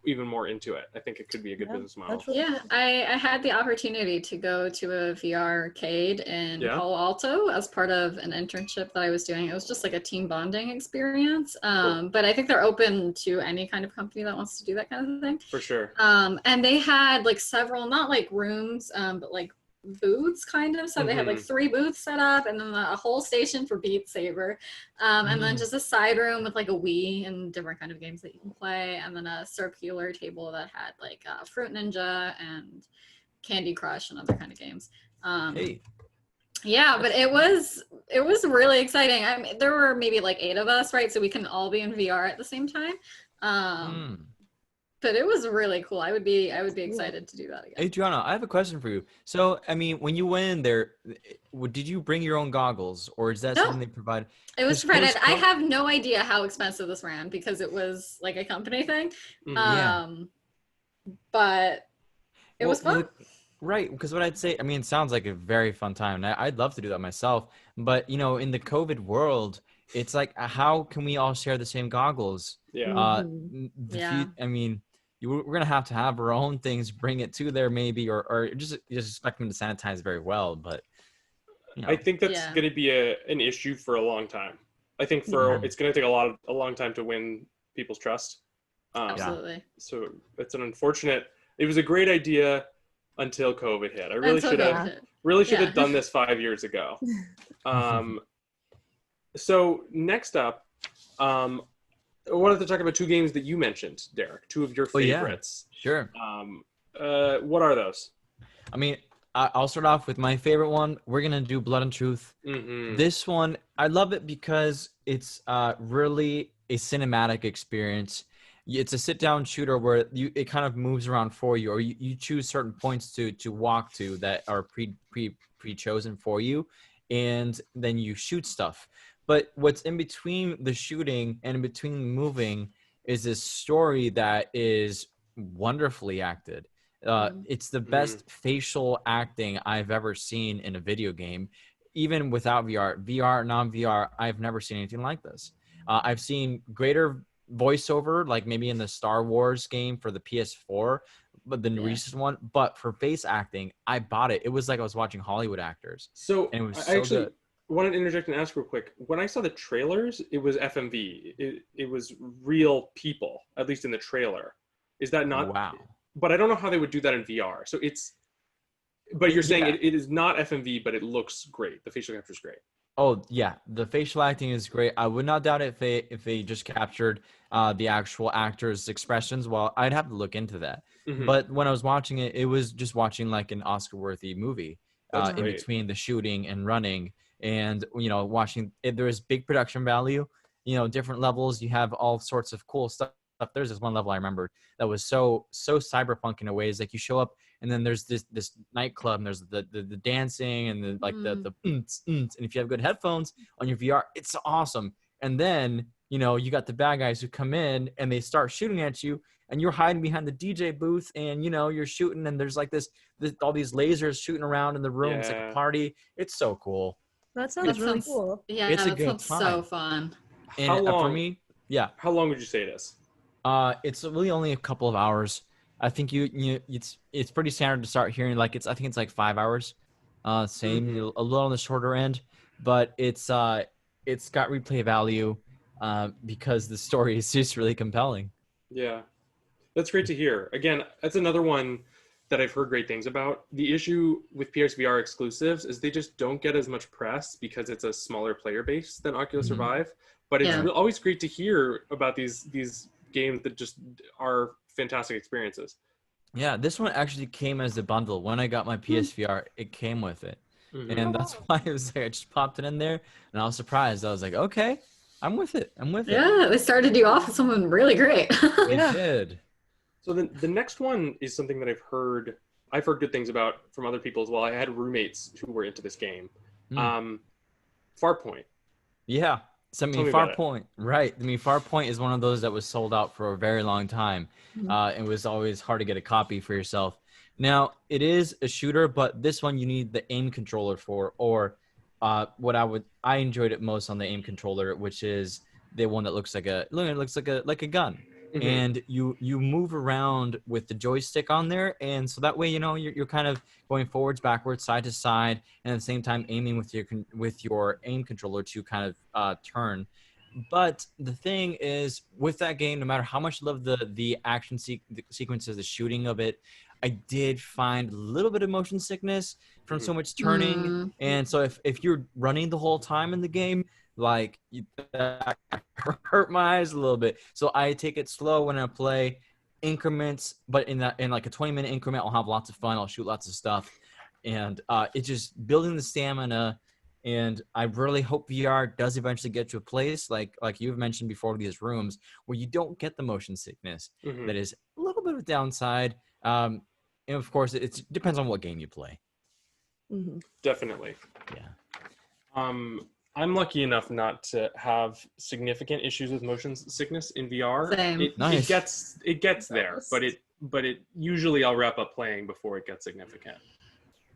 even more into it. I think it could be a good business model. I had the opportunity to go to a VR arcade in Palo Alto as part of an internship that I was doing. It was just like a team bonding experience. But I think they're open to any kind of company that wants to do that kind of thing. For sure. And they had like several, not like rooms, but like booths kind of. So they had like 3 booths set up, and then a whole station for Beat Saber, and then just a side room with like a Wii and different kind of games that you can play, and then a circular table that had like Fruit Ninja and Candy Crush and other kind of games. Yeah, but it was really exciting. I mean, there were maybe like 8 of us, right? So we can all be in VR at the same time. But it was really cool. I would be excited to do that again. Adrianna, I have a question for you. So, I mean, when you went in there, did you bring your own goggles, or is that something they provide? It was provided. I have no idea how expensive this ran because it was like a company thing. But it was fun. Right, because what I'd say, I mean, it sounds like a very fun time. And I'd love to do that myself. But, in the COVID world, it's like, how can we all share the same goggles? I mean, we're going to have our own things, bring it to there maybe, or just expect them to sanitize very well. But I think that's going to be an issue for a long time. I think it's going to take a long time to win people's trust. Absolutely. So it's an unfortunate, it was a great idea until COVID hit. I really should have done this 5 years ago. So next up, I wanted to talk about 2 games that you mentioned, Derick, 2 of your favorites. Sure. What are those? I mean, I'll start off with my favorite one. We're going to do Blood and Truth. This one, I love it because it's really a cinematic experience. It's a sit-down shooter where it kind of moves around for you, or you choose certain points to walk to that are pre-chosen for you, and then you shoot stuff. But what's in between the shooting and in between the moving is this story that is wonderfully acted. It's the best facial acting I've ever seen in a video game, even without VR, non-VR. I've never seen anything like this. I've seen greater voiceover, like maybe in the Star Wars game for the PS4, but the recent one. But for face acting, I bought it. It was like I was watching Hollywood actors. So and it was I actually good. wanted to interject and ask real quick. When I saw the trailers, it was FMV. It was real people, at least in the trailer. Is that not? Wow. But I don't know how they would do that in VR. So but you're saying it is not FMV, but it looks great. The facial capture is great. Oh yeah, the facial acting is great. I would not doubt it if they just captured the actual actors' expressions. Well, I'd have to look into that. Hmm. But when I was watching it, it was just watching like an Oscar-worthy movie. That's In great. between the shooting and running, and watching it, there is big production value. Different levels. You have all sorts of cool stuff. There's this one level I remember that was so cyberpunk in a way. Is like you show up and then there's this nightclub and there's the dancing and the and if you have good headphones on your VR, it's awesome. And then you got the bad guys who come in and they start shooting at you, and you're hiding behind the DJ booth, and you're shooting, and there's like this all these lasers shooting around in the room. It's like a party. It's so cool. That sounds really cool. Yeah, It's a that good sounds time. so fun. And How long for me, yeah, how long would you say it is? it's really only a couple of hours. I think it's pretty standard to start hearing I think it's like 5 hours. Same, Mhm. a little on the shorter end, but it's got replay value because the story is just really compelling. Yeah, that's great to hear. Again, that's another one that I've heard great things about. The issue with PSVR exclusives is they just don't get as much press because it's a smaller player base than Oculus Mhm. Revive. But it's Yeah. always great to hear about these games that just are fantastic experiences. Yeah, this one actually came as a bundle. When I got my PSVR, it came with it. Mhm. And that's why it was like I just popped it in there and I was surprised. I was like, okay, I'm with it. Yeah, they started you off with something really great. It Yeah. did. So the next one is something that I've heard good things about from other people as well. I had roommates who were into this game. Hmm. Farpoint. Yeah. So Tell me about it. Farpoint, right? Farpoint is one of those that was sold out for a very long time. It was always hard to get a copy for yourself. Now it is a shooter, but this one you need the aim controller for, or I enjoyed it most on the aim controller, which is the one that looks like a gun. Mhm. And you move around with the joystick on there, and so that way you're kind of going forwards, backwards, side to side, and at the same time aiming with your aim controller to kind of turn. But the thing is, with that game, no matter how much I love the action the sequences, the shooting of it, I did find a little bit of motion sickness from so much turning. Mm. And so if you're running the whole time in the game, that hurt my eyes a little bit. So I take it slow when I play increments, but in like a 20-minute increment, I'll have lots of fun. I'll shoot lots of stuff, and it's just building the stamina. And I really hope VR does eventually get to a place like you've mentioned before, these rooms where you don't get the motion sickness. Mhm. That is a little bit of a downside. And of course, it depends on what game you play. Mm-hmm. Definitely. Yeah. I'm lucky enough not to have significant issues with motion sickness in VR. Same. Nice. It gets there, but it usually I'll wrap up playing before it gets significant.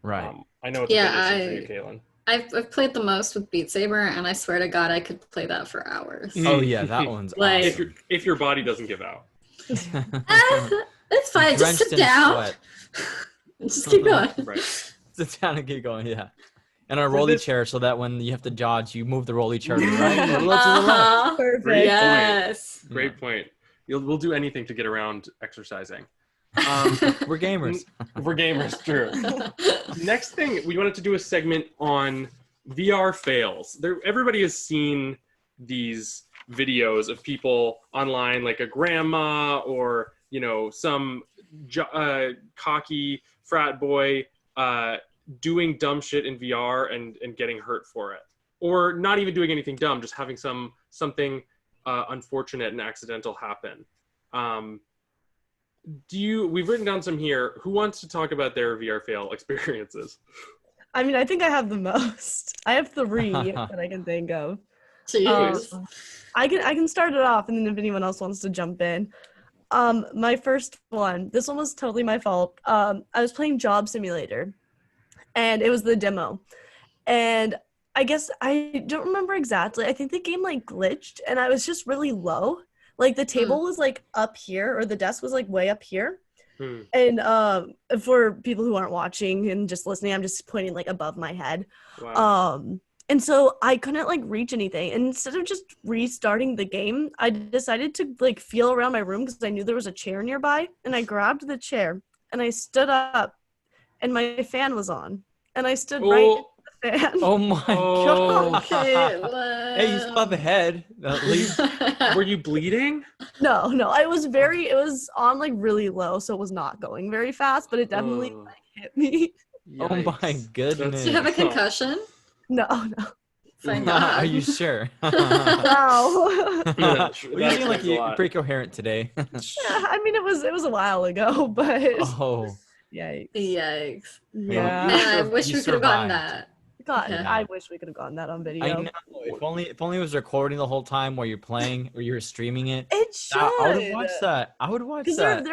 Right. I know it's a big issue for you, Caitlin. I've played the most with Beat Saber, and I swear to God, I could play that for hours. Oh yeah, that one's Like- awesome. If your body doesn't give out. It's fine. Just Drenched sit in down. sweat. Just keep going. Right. Sit down and keep going, yeah. And a rolly chair, so that when you have to dodge, you move the rolly chair to the right or to the left. Uh-huh. Perfect. Great Yes. Great point. We'll do anything to get around exercising. We're gamers. We're gamers, true. Next thing, we wanted to do a segment on VR fails. Everybody has seen these videos of people online, like a grandma or some cocky frat boy doing dumb shit in VR and getting hurt for it, or not even doing anything dumb, just having something unfortunate and accidental happen. We've written down some here. Who wants to talk about their VR fail experiences? I mean, I think I have the most. I have 3 that I can think of. Jeez. I can start it off, and then if anyone else wants to jump in. My first one, this one was totally my fault. I was playing Job Simulator, and it was the demo. And I guess I don't remember exactly. I think the game glitched, and I was just really low. The table was up here, or the desk was way up here. And for people who aren't watching and just listening, I'm just pointing above my head. Wow. And so I couldn't reach anything. And instead of just restarting the game, I decided to feel around my room because I knew there was a chair nearby. And I grabbed the chair and I stood up, and my fan was on. And I stood right in the fan. Oh my Oh. god. Hey, you still have a head, at least. Were you bleeding? No, it was on like really low, so it was not going very fast, but it definitely Oh. like hit me. Oh my Yikes. goodness. Do you have a concussion? No. Thank Are God. Are you sure? Wow. That Well, you seem explains like a you're lot. pretty coherent today. Yeah, I mean it was a while ago, but Oh. yikes. Yikes. Yeah. Man, I wish you we could have gotten survived. that. God, Yeah. I wish we could have gotten that on video. I know. If only it was recording the whole time while you're playing or you're streaming it. It should. I would have watched that. I would watch Because that.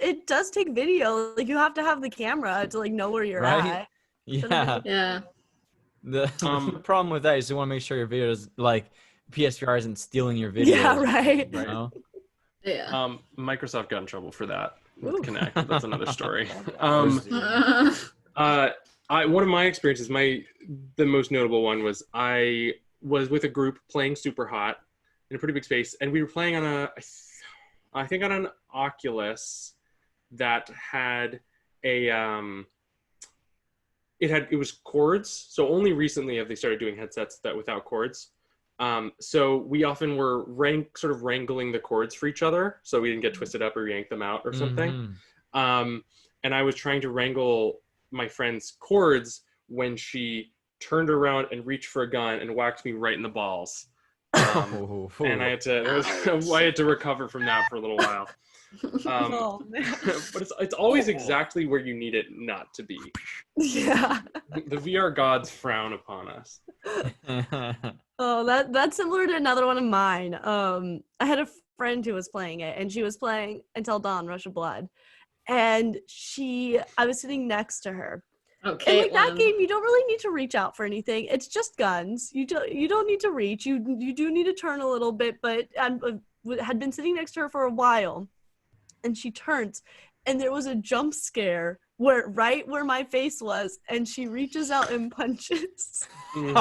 it does take video. Like you have to have the camera to like know where you're Right? at. Yeah. Yeah. The problem with that is you want to make sure your videos, like PSVR isn't stealing your videos. Yeah, right. You know? Yeah. Microsoft got in trouble for that Ooh. with Kinect. But that's another story. One of my experiences, the most notable one was I was with a group playing Superhot in a pretty big space, and we were playing on I think on an Oculus that had a it was cords. So only recently have they started doing headsets that without cords. So we often were sort of wrangling the cords for each other, so we didn't get twisted up or yank them out or something. Mhm. And I was trying to wrangle my friend's cords when she turned around and reached for a gun and whacked me right in the balls. And I had to recover from that for a little while. Oh man. But it's always exactly where you need it not to be. Yeah. The VR gods frown upon us. Oh, that's similar to another one of mine. I had a friend who was playing it, and she was playing Until Dawn: Rush of Blood, and I was sitting next to her. Okay. And like that game, you don't really need to reach out for anything. It's just guns. You don't need to reach. You do need to turn a little bit, but I had been sitting next to her for a while, and she turns, and there was a jump scare right where my face was, and she reaches out and punches. And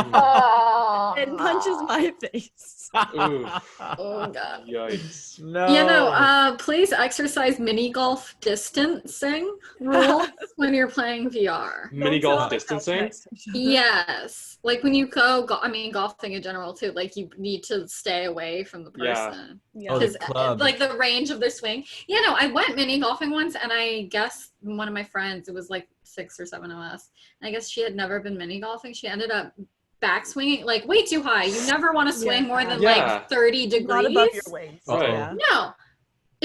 punches my face. Ooh, Oh God. yikes. No. You know, please exercise mini golf distancing rules when you're playing VR. Mini Don't golf sit on the couch distancing? next to each other. Yes. Like when you go, golfing in general too, like you need to stay away from the Yeah. person. Yeah. Oh, the Because club. like the range of their swing. Yeah, no, I went mini golfing once, and I guess one of my friends, it was like 6 or 7 of us, and I guess she had never been mini golfing. She ended up back swinging like way too high. You never want to swing more than Yeah. like 30 degrees. Not above your waist. Right. Yeah. No.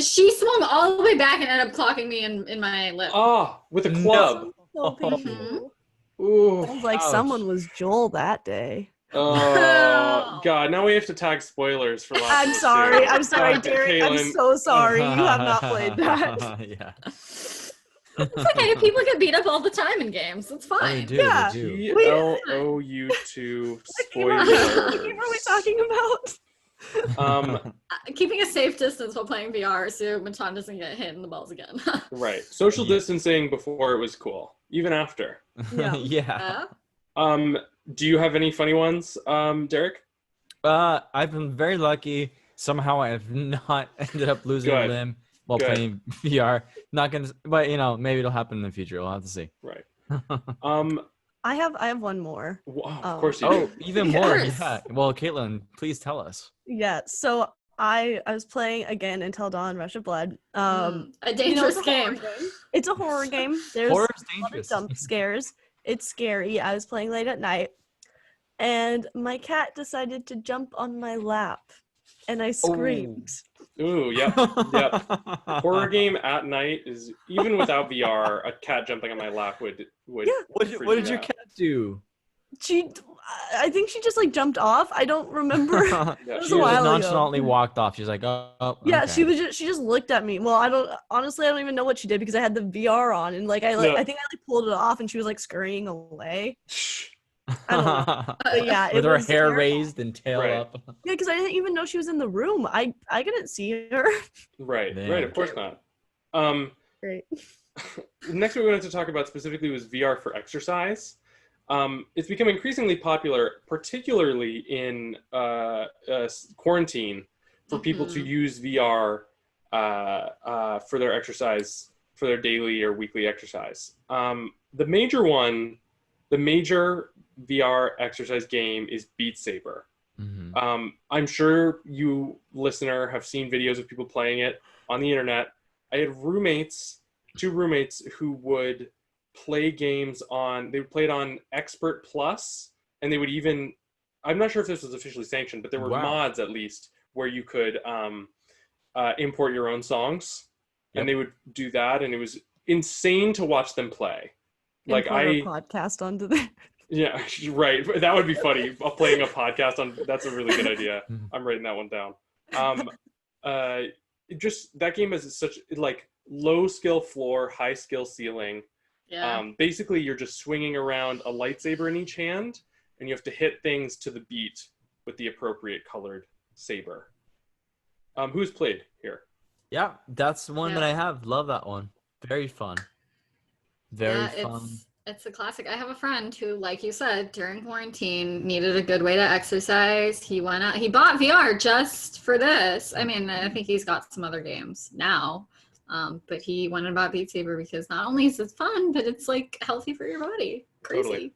She swung all the way back and ended up clocking me in my lip. Oh, with a club. So painful. Mhm. Ooh. Sounds like Ouch. someone was Joel that day. Oh, God. Now we have to tag spoilers for last I'm sorry. I'm sorry, God, Derek. I'm Kaylin. so sorry. You have not played that. Yeah. It's okay. People get beat up all the time in games. It's Oh, they fine. do. Yeah. They do. PLOU2 What game are we spoilers. talking about? Keeping a safe distance while playing VR so Matan doesn't get hit in the balls again. Right. Social Yeah. distancing before it was cool, even after. Yeah. Yeah. Do you have any funny ones, Derek? I've been very lucky. Somehow I have not ended up losing a Good. limb while Good. playing VR. Not gonna, but maybe it'll happen in the future. We'll have to see. Right. I have one more. Of course you Oh, do. even more. Yes. Yeah. Well, Caitlin, please tell us. Yeah. So I was playing again Until Dawn: Rush of Blood. A You know, dangerous it's a horror game. It's a horror game. There's Horror is a lot of dangerous. jump scares. It's scary. I was playing late at night, and my cat decided to jump on my lap, and I screamed. Ooh, yep. Horror game at night is, even without VR, a cat jumping on my lap would Yeah. What freak did me your out. cat do? I think she just like jumped off. I don't remember. Yeah, It was She a just while ago. nonchalantly walked off. She's like, oh. Yeah, okay. she just looked at me. Well, I don't even know what she did because I had the VR on, and like Yeah. I think I pulled it off, and she was like scurrying away. I don't know. But yeah, it With her was hair terrifying. raised and tail Right. up. Yeah, because I didn't even know she was in the room. I couldn't see her. Right, Damn. right, of course not. Great. Next we wanted to talk about specifically was VR for exercise. It's become increasingly popular, particularly in quarantine, for people to use VR for their exercise, for their daily or weekly exercise. The major VR exercise game is Beat Saber. Mm-hmm. I'm sure you, listener, have seen videos of people playing it on the internet. I had two roommates who would play games they would play it on Expert Plus, and they would even, I'm not sure if this was officially sanctioned, but there were mods at least where you could import your own songs, and they would do that, and it was insane to watch them play. Import a podcast onto there. Yeah, right. That would be funny. Playing a podcast on, that's a really good idea. I'm writing that one down. Just that game is such like low skill floor, high skill ceiling. Yeah. Basically, you're just swinging around a lightsaber in each hand, and you have to hit things to the beat with the appropriate colored saber. Who's played here? Yeah, that's one that I have. Love that one. Very fun. Very fun. It's a classic. I have a friend who, like you said, during quarantine needed a good way to exercise. He went out, he bought VR just for this. I mean, I think he's got some other games now. But he went and bought Beat Saber because not only is it fun, but it's like healthy for your body. Crazy. Totally.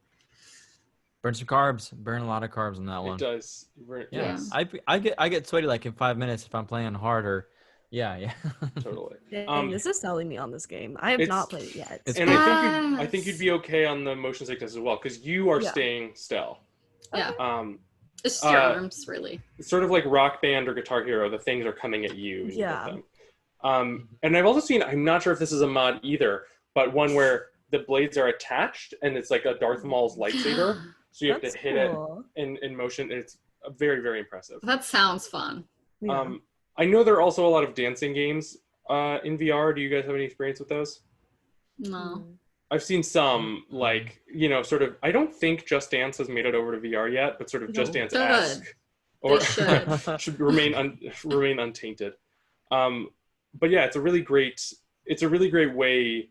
Burn some carbs. Burn a lot of carbs on that one. It does. Yeah. I get sweaty like in 5 minutes if I'm playing harder. Yeah. Totally. Dang, this is selling me on this game. I have not played it yet. And I think you'd be okay on the motion sickness as well because you are staying still. Yeah. It's just your arms, really. It's sort of like Rock Band or Guitar Hero. The things are coming at you. Yeah. And I've also seen, I'm not sure if this is a mod either, but one where the blades are attached and it's like a Darth Maul's lightsaber. So you have to hit it in motion. And it's very, very impressive. That sounds fun. Yeah. I know there are also a lot of dancing games in VR. Do you guys have any experience with those? No. I've seen some, like, sort of, I don't think Just Dance has made it over to VR yet, but sort of Just Dance-esque. Or should remain untainted. But yeah, it's a really great way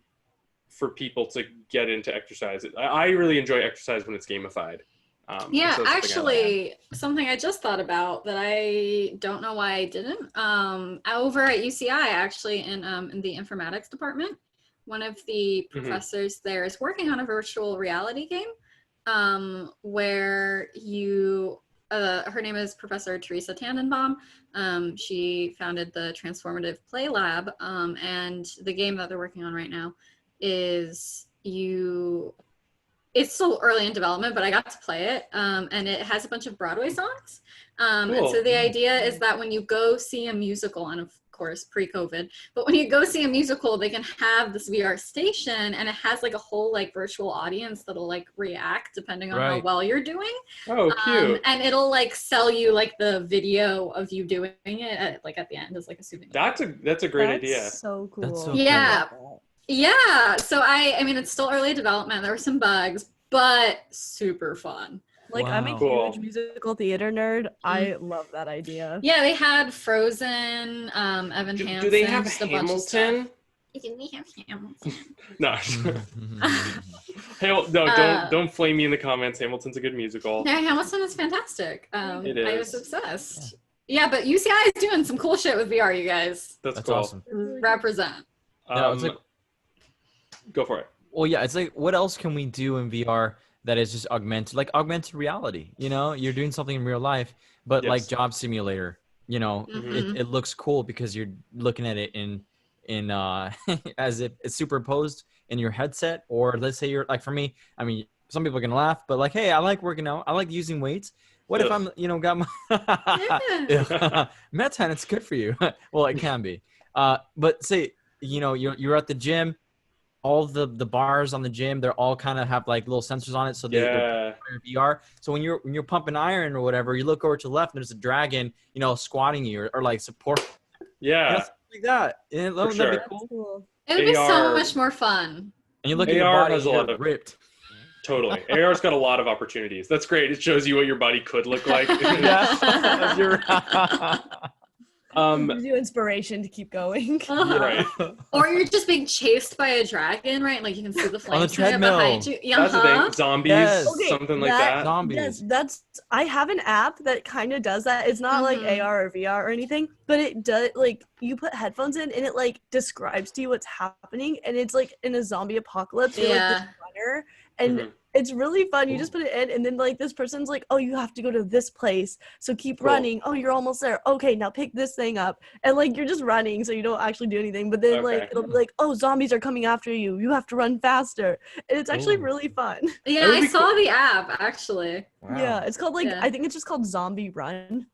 for people to get into exercise. I really enjoy exercise when it's gamified. Yeah, actually, something I just thought about that I don't know why I didn't. Over at UCI, actually, in the informatics department, one of the professors there is working on a virtual reality game where you, her name is Professor Teresa Tannenbaum. She founded the Transformative Play Lab, and the game that they're working on right now is it's still early in development, but I got to play it, and it has a bunch of Broadway songs. And so the idea is that when you go see a musical, and of course pre-COVID, but when you go see a musical, they can have this VR station, and it has like a whole like virtual audience that'll like react depending on how well you're doing. Oh, cute! And it'll like sell you like the video of you doing it at the end as like a souvenir. That's a great idea. So cool. That's so cool. Yeah, so I mean, it's still early development. There were some bugs, but super fun. Like, I'm a huge musical theater nerd. I love that idea. Yeah, they had Frozen, Evan Hansen. Do they have Hamilton? We have Hamilton. No. Don't flame me in the comments. Hamilton's a good musical. No, Hamilton is fantastic. It is. I was obsessed. Yeah, but UCI is doing some cool shit with VR, you guys. That's cool. Awesome. Represent. Go for it. Well, yeah, it's like, what else can we do in VR that is just augmented reality? You're doing something in real life, but like Job Simulator, it looks cool because you're looking at it in as if it's superimposed in your headset. Or let's say you're like, for me, I mean, some people are gonna laugh, but like, hey, I like working out, I like using weights. What if I'm, got my Matan? It's good for you. Well, it can be. But say, you're at the gym. All the bars on the gym, they're all kind of have like little sensors on it, so they're VR. So when you're pumping iron or whatever, you look over to the left, and there's a dragon, squatting you or like support. Yeah, like that. That'd be cool. It would be so much more fun. And you look at your body, has a lot of ripped. Totally, AR's got a lot of opportunities. That's great. It shows you what your body could look like. Yeah, you're right. Gives you inspiration to keep going. Right. Or you're just being chased by a dragon, right? Like you can see the flames on the treadmill behind you. That's the thing. Zombies, something like that. Zombies. That's. I have an app that kind of does that. It's not like AR or VR or anything, but it does. Like you put headphones in, and it like describes to you what's happening, and it's like in a zombie apocalypse. You're like this runner, and It's really fun. You just put it in, and then like this person's like, "Oh, you have to go to this place, so keep running. Oh, you're almost there. Okay, now pick this thing up." And like you're just running, so you don't actually do anything. But then like it'll be like, "Oh, zombies are coming after you. You have to run faster." And it's actually really fun. Yeah, I saw the app actually. Wow. Yeah, it's called like I think it's just called Zombie Run.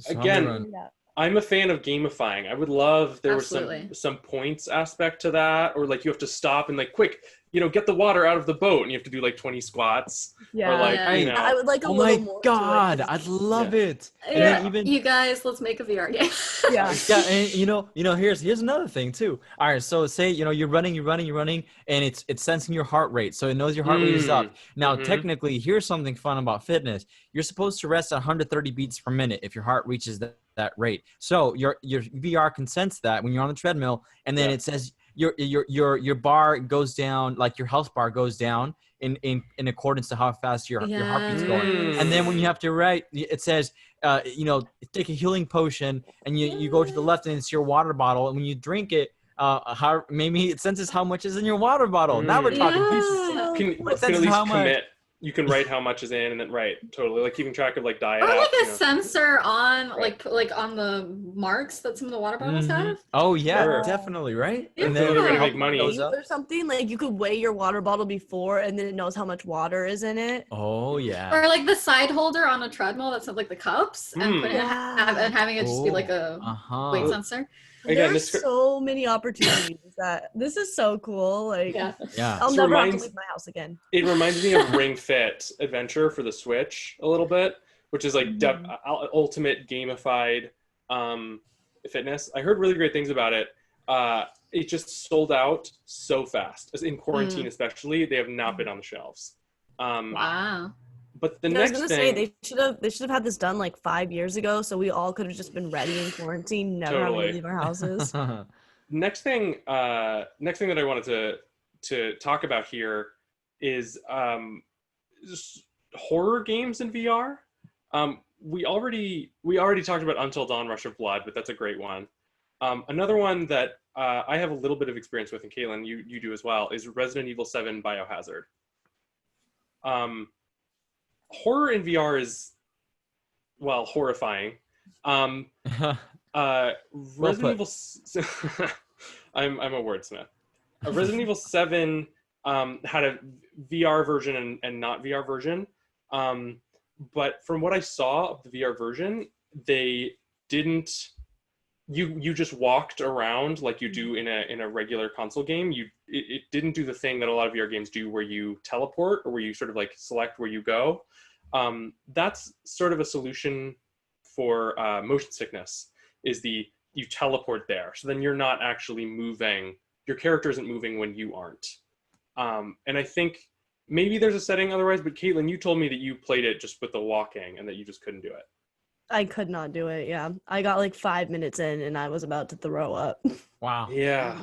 Again, I'm a fan of gamifying. I would love there was some points aspect to that, or like you have to stop and like quick, get the water out of the boat, and you have to do like 20 squats. Yeah, or like, I would like a oh little my more. god, I'd love it. And Yeah, then even you guys, let's make a VR game. Yeah, and here's another thing too. All right, so say you're running, and it's sensing your heart rate, so it knows your heart rate is up. Now, technically, here's something fun about fitness. You're supposed to rest at 130 beats per minute if your heart reaches that rate. So your VR can sense that when you're on the treadmill, and then it says your bar goes down, like your health bar goes down in accordance to how fast your heartbeat's going. And then when you have to it says take a healing potion, and you go to the left and it's your water bottle, and when you drink it, maybe it senses how much is in your water bottle. Now we're talking pieces. Can at least commit. You can write how much is in, and then totally like keeping track of like diet. Or like a sensor on like on the marks that some of the water bottles have. Oh yeah, definitely, right? Yeah. And then they're gonna make money or something. Like you could weigh your water bottle before, and then it knows how much water is in it. Oh yeah. Or like the side holder on a treadmill that's like the cups, and putting and having it just be like a weight sensor. Again, there's so many opportunities that this is so cool. Like, I'll never have to leave my house again. It reminds me of Ring Fit Adventure for the Switch a little bit, which is like ultimate gamified fitness. I heard really great things about it. It just sold out so fast, as in quarantine especially. They have not been on the shelves. Wow. But the I next was gonna say they should have had this done like 5 years ago, so we all could have just been ready in quarantine, never having to leave our houses. Next thing that I wanted to talk about here is horror games in VR. We already talked about Until Dawn: Rush of Blood, but that's a great one. Another one that I have a little bit of experience with, and Caitlin, you do as well, is Resident Evil 7 Biohazard. Horror in VR is, well, horrifying. Resident Evil. I'm a wordsmith. Resident Evil 7 had a VR version and not VR version. But from what I saw of the VR version, they didn't. You just walked around like you do in a regular console game. It didn't do the thing that a lot of VR games do, where you teleport or where you sort of like select where you go. That's sort of a solution for motion sickness, is you teleport there. So then you're not actually moving. Your character isn't moving when you aren't. And I think maybe there's a setting otherwise, but Caitlin, you told me that you played it just with the walking and that you just couldn't do it. I could not do it. Yeah. I got like 5 minutes in and I was about to throw up. Wow. Yeah.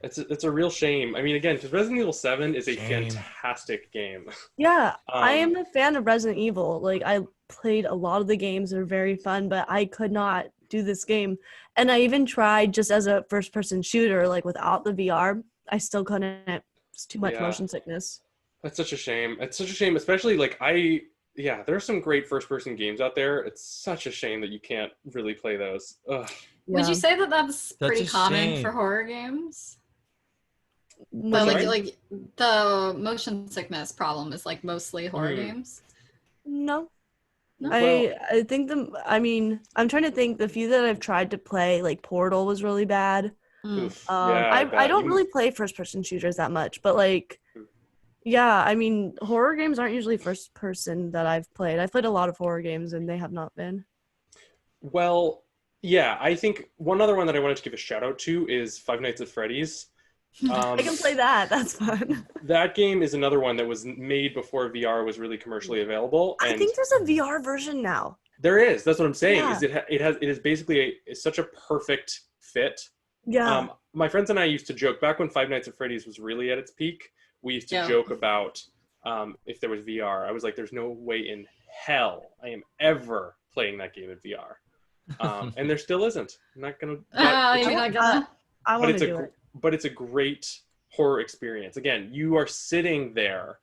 It's a real shame. I mean, again, because Resident Evil 7 is a fantastic game. Yeah, I am a fan of Resident Evil. Like, I played a lot of the games. They're very fun, but I could not do this game. And I even tried just as a first-person shooter, like without the VR. I still couldn't. It's too much motion sickness. That's such a shame. It's such a shame, especially like there are some great first-person games out there. It's such a shame that you can't really play those. Ugh. Yeah. Would you say that that's pretty common for horror games? Like the motion sickness problem is like mostly horror games. No. I think I'm trying to think. The few that I've tried to play, like Portal, was really bad. I don't really play first person shooters that much, but like I mean, horror games aren't usually first person that I've played. I've played a lot of horror games and they have not been. Well, yeah, I think one other one that I wanted to give a shout out to is Five Nights at Freddy's. I can play that. That's fun. That game is another one that was made before VR was really commercially available. I think there's a VR version now. There is. That's what I'm saying. Yeah. It is basically such a perfect fit. Yeah. My friends and I used to joke back when Five Nights at Freddy's was really at its peak. We used to joke about if there was VR. I was like, "There's no way in hell I am ever playing that game in VR," and there still isn't. I'm not gonna. You're not gonna. I want to do it. But it's a great horror experience. Again, you are sitting there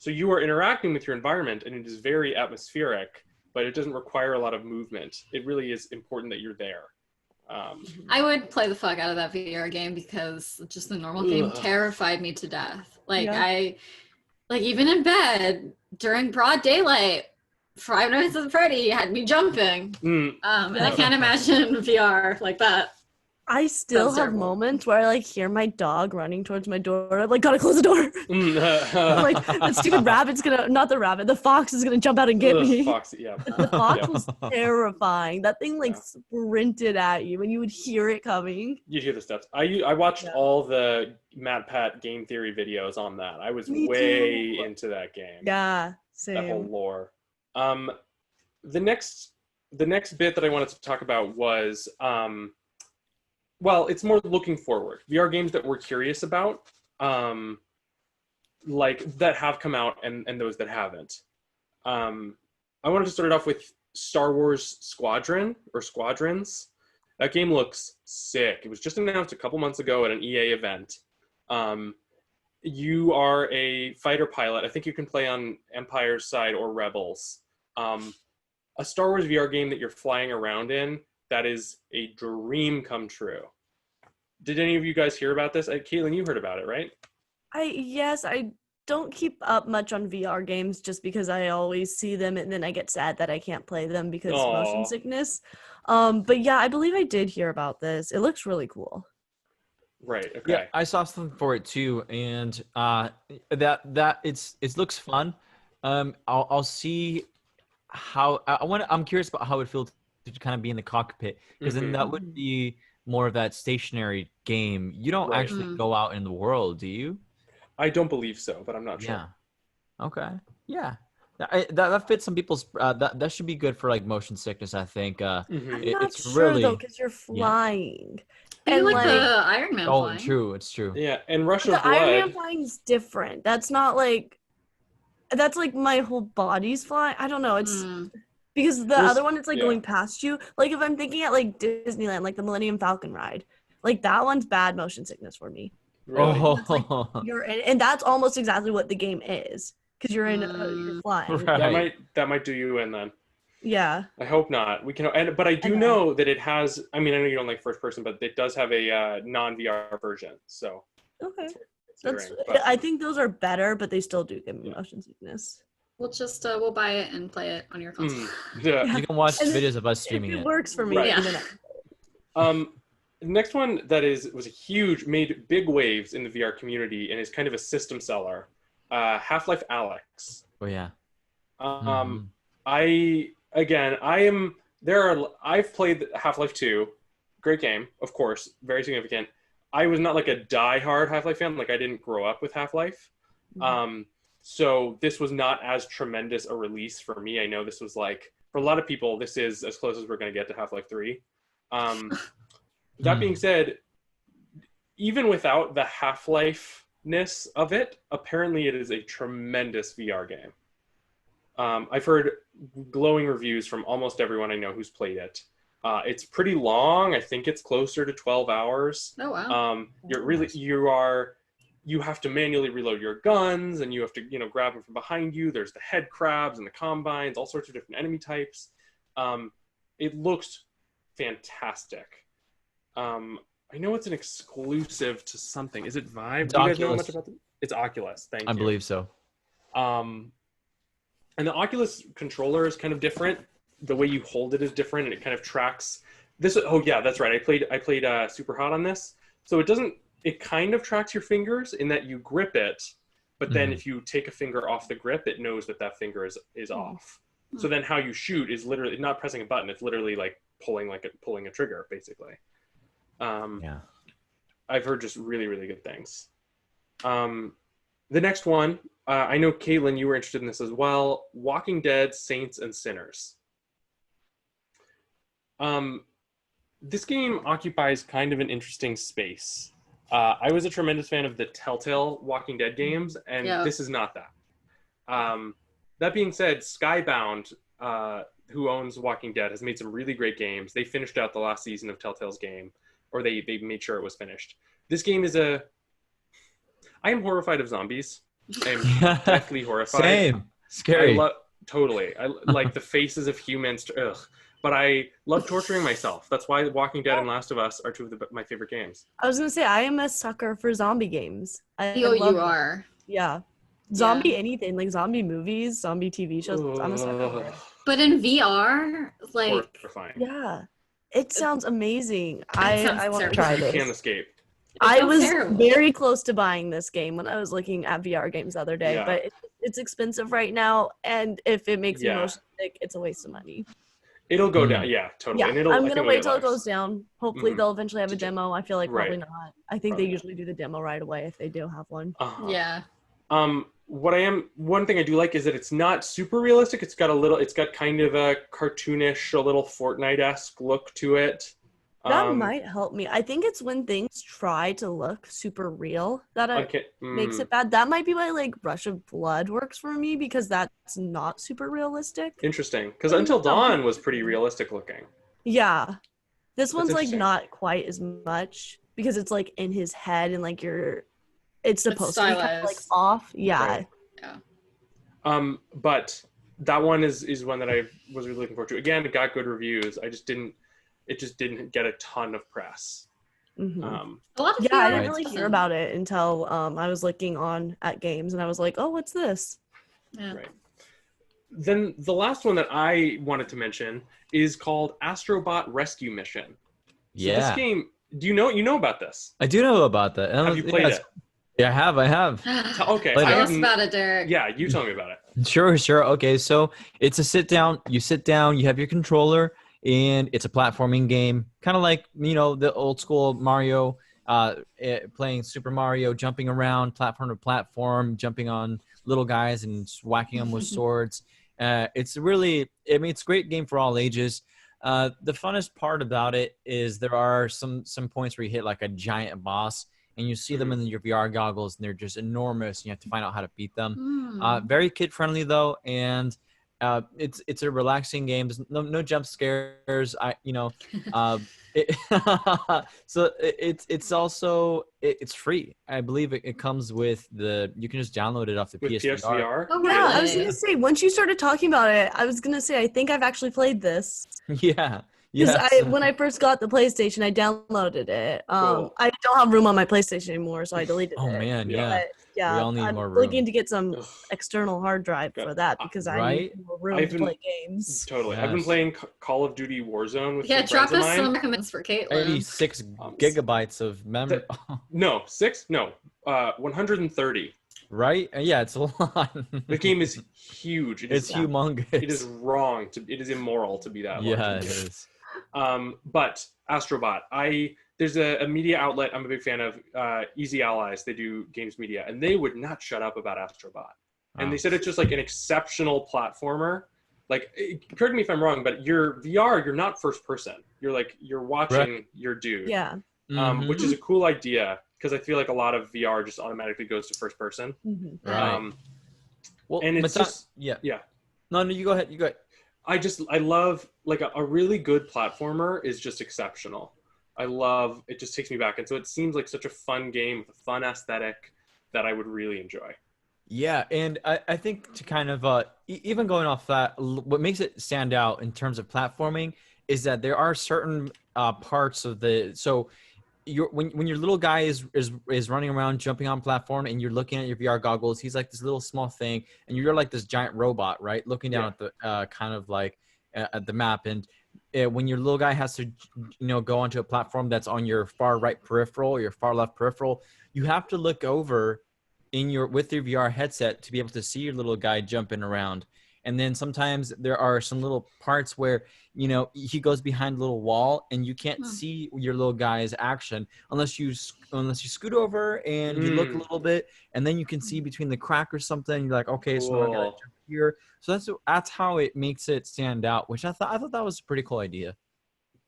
So you are interacting with your environment, and it is very atmospheric, but it doesn't require a lot of movement. It really is important that you're there. I would play the fuck out of that VR game because just the normal game terrified me to death. Like even in bed during broad daylight, Five Nights at Freddy had me jumping. And I can't imagine VR like that. I still have moments where I like hear my dog running towards my door. I'm like, gotta close the door. Like the stupid rabbit's the fox is gonna jump out and get me. Fox, yeah. The fox was terrifying. That thing like sprinted at you and you would hear it coming. You'd hear the steps. I watched all the Mad Pat game theory videos on that. I was way into that game. Yeah, same. That whole lore. The next bit that I wanted to talk about was well, it's more looking forward. VR games that we're curious about, like that have come out and those that haven't. I wanted to start it off with Star Wars Squadrons. That game looks sick. It was just announced a couple months ago at an EA event. You are a fighter pilot. I think you can play on Empire's side or Rebels. A Star Wars VR game that you're flying around in, that is a dream come true. Did any of you guys hear about this? Caitlin, you heard about it, right? I don't keep up much on VR games just because I always see them and then I get sad that I can't play them because of motion sickness. But yeah, I believe I did hear about this. It looks really cool. Right. Okay. Yeah, I saw something for it too, and that it looks fun. I'll see how I'm curious about how it feels to kind of be in the cockpit, because then that would be more of that stationary game. You don't actually go out in the world, do you? I don't believe so, but I'm not sure. Yeah. Okay. Yeah. That fits some people's. That should be good for like motion sickness. I think. I'm not sure though, because you're flying. Yeah. And like the Iron Man flying. Oh, true. It's true. Yeah, and Rush of Blood. The Iron Man flying's different. That's not like. That's like my whole body's flying. I don't know. It's because the other one, it's like going past you. Like if I'm thinking at like Disneyland, like the Millennium Falcon ride, like that one's bad motion sickness for me. Really? Like, you're in, and that's almost exactly what the game is, because you're in, you're flying. Right. That might do you in then. Yeah. I hope not. We can, but I do know that it has. I mean, I know you don't like first person, but it does have a non-VR version. So. Okay. I think those are better, but they still do give me motion sickness. We'll just we'll buy it and play it on your console. Yeah. You can watch videos of us streaming it. It works for me. Right. The next one that was a huge, made big waves in the VR community and is kind of a system seller. Half-Life Alyx. Oh yeah. I've played Half-Life 2. Great game, of course, very significant. I was not like a die-hard Half-Life fan. Like I didn't grow up with Half-Life. So this was not as tremendous a release for me. I know this was like, for a lot of people, this is as close as we're going to get to Half-Life 3. That being said, even without the Half-Life-ness of it, apparently it is a tremendous VR game. I've heard glowing reviews from almost everyone I know who's played it. It's pretty long. I think it's closer to 12 hours. Oh wow. You have to manually reload your guns, and you have to, grab them from behind you. There's the head crabs and the combines, all sorts of different enemy types. It looks fantastic. I know it's an exclusive to something. Is it Vive? Do you guys know much about it? It's Oculus. Thank you. I believe so. And the Oculus controller is kind of different. The way you hold it is different, and it kind of tracks this. Oh yeah, that's right. I played Superhot on this. So it kind of tracks your fingers in that you grip it, but then if you take a finger off the grip, it knows that finger is off. So then how you shoot is literally not pressing a button. It's literally like pulling a trigger, basically. I've heard just really, really good things. The next one, I know, Caitlin, you were interested in this as well. Walking Dead, Saints and Sinners. This game occupies kind of an interesting space. I was a tremendous fan of the Telltale Walking Dead games, and this is not that. That being said, Skybound, who owns Walking Dead, has made some really great games. They finished out the last season of Telltale's game, or they made sure it was finished. This game is I am horrified of zombies. I'm deathly horrified. Same. Scary. Totally. I like the faces of humans. Ugh. But I love torturing myself. That's why Walking Dead and Last of Us are two of my favorite games. I was gonna say I am a sucker for zombie games. I Oh, love you them. are. Yeah. Zombie anything, like zombie movies, zombie TV shows. I'm a sucker for it. But in VR, like, horrifying. Yeah. It sounds amazing. sounds I want to terrible. try You this. can't escape. I sounds was terrible. very close to buying this game when I was looking at VR games the other day, Yeah. but it's expensive right now, and if it makes me Yeah. motion sick, it's a waste of money. It'll go down. Yeah, totally. Yeah, And it'll, I'm I gonna think wait it'll till it get goes down. Hopefully, Mhm. they'll eventually have a demo. I feel like probably Right. not. I think Probably they usually do the demo right away if they do have one. Uh-huh. yeah. One thing I do like is that it's not super realistic. It's got kind of a cartoonish, a little Fortnite-esque look to it. That might help me. I think it's when things try to look super real that it makes it bad. That might be why like Rush of Blood works for me because that's not super realistic. Interesting, because Until Dawn was pretty realistic looking. Yeah. This one's like interesting. not quite as much because it's like in his head and like it's supposed to be kind of like stylized. off. Yeah. Right. Yeah. But that one is one that I was really looking forward to. Again, it got good reviews. It just didn't get a ton of press. Mhm. A lot of Yeah, I VR didn't really hear about it until I was looking at games and I was like, oh, what's this? Yeah. Right. Then the last one that I wanted to mention is called Astrobot Rescue Mission. So Yeah. this game, do you know about this? I do know about that. Have you played it? Yeah, I have. Okay. Later. I Tell us haven't- about it, Derek. Yeah, you tell me about it. Sure. Okay, so it's a sit down. You sit down, you have your controller, and it's a platforming game, kind of like, the old school Mario, playing Super Mario, jumping around platform to platform, jumping on little guys and whacking them with swords. It's a great game for all ages. The funnest part about it is there are some points where you hit like a giant boss, and you see them in your VR goggles, and they're just enormous, and you have to find out how to beat them. Very kid friendly though, and it's a relaxing game. There's no jump scares. So it's also it's free. I believe it comes with you can just download it off the With PSVR. PSVR? Oh, Yeah, I was really? gonna say once you started talking about it, I was gonna say I think I've actually played this. Yeah. Because Yes. when I first got the PlayStation, I downloaded it. Cool. I don't have room on my PlayStation anymore, so I deleted Oh it. man, Yeah. yeah. But yeah, We all need I'm more looking room. to get some Ugh. external hard drive for that because I Right? need more room I've to been- play games. Totally. I've been Yes. playing Call of Duty Warzone with Yeah, some drop friends us of some mine. recommends for Caitlin. 86 gigabytes of memory. No, 6? No. 130. Right? Yeah, it's a lot. The game is huge. It's humongous. It is wrong. It is immoral to be that large. Yeah, of a it game. is. But Astrobot, there's a media outlet I'm a big fan of, Easy Allies. They do games media, and they would not shut up about Astrobot. And they Wow. said it's just like an exceptional platformer. Like, correct me if I'm wrong, but your VR, you're not first person. You're watching your dude. Yeah. Mhm. Which is a cool idea because I feel like a lot of VR just automatically goes to first person. Mhm. Right. Well, and it's Matan- just yeah. yeah. No, you go ahead. You go ahead. I love like a really good platformer is just exceptional. It just takes me back. And so it seems like such a fun game with a fun aesthetic that I would really enjoy. Yeah, and I think to kind of even going off that, what makes it stand out in terms of platforming is that there are certain parts of when your little guy is running around jumping on platform and you're looking at your VR goggles, he's like this little small thing, and you're like this giant robot, right? Looking down at the kind of like at the map, and when your little guy has to go onto a platform that's on your far right peripheral or your far left peripheral, you have to look over with your VR headset to be able to see your little guy jumping around. And then sometimes there are some little parts where, he goes behind a little wall and you can't see your little guy's action unless you scoot over and you look a little bit, and then you can see between the crack or something. You're like, okay, so I gotta jump here. So that's how it makes it stand out, which I thought that was a pretty cool idea.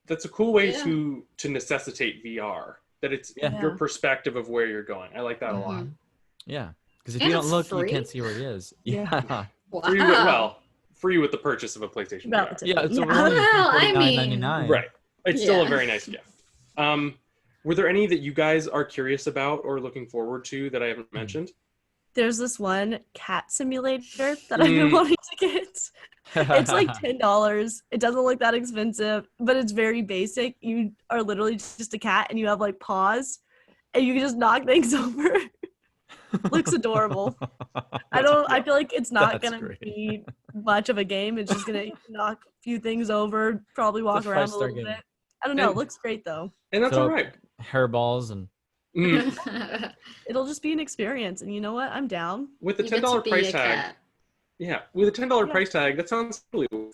That's a cool way to necessitate VR. That it's Yeah. your perspective of where you're going. I like that a lot. Yeah, because if And you don't it's look, free? you can't see where he is. Yeah. Yeah. Wow. Free with the purchase of a PlayStation VR. Relative. Yeah, it's Yeah. only Well, I mean- $49.99. Right. It's still a Yeah. very nice gift. Were there any that you guys are curious about or looking forward to that I haven't mentioned? There's this one cat simulator that I've been wanting to get. It's like $10. It doesn't look that expensive, but it's very basic. You are literally just a cat and you have like paws and you can just knock things over. Looks adorable. I feel like it's not gonna be much of a game. It's just gonna knock a few things over, probably walk around a little bit. I don't know. It looks great though. And that's all right. Hairballs and it'll just be an experience, and you know what? I'm down. With the $10 price tag. Yeah, with a $10 price tag, that sounds really cool.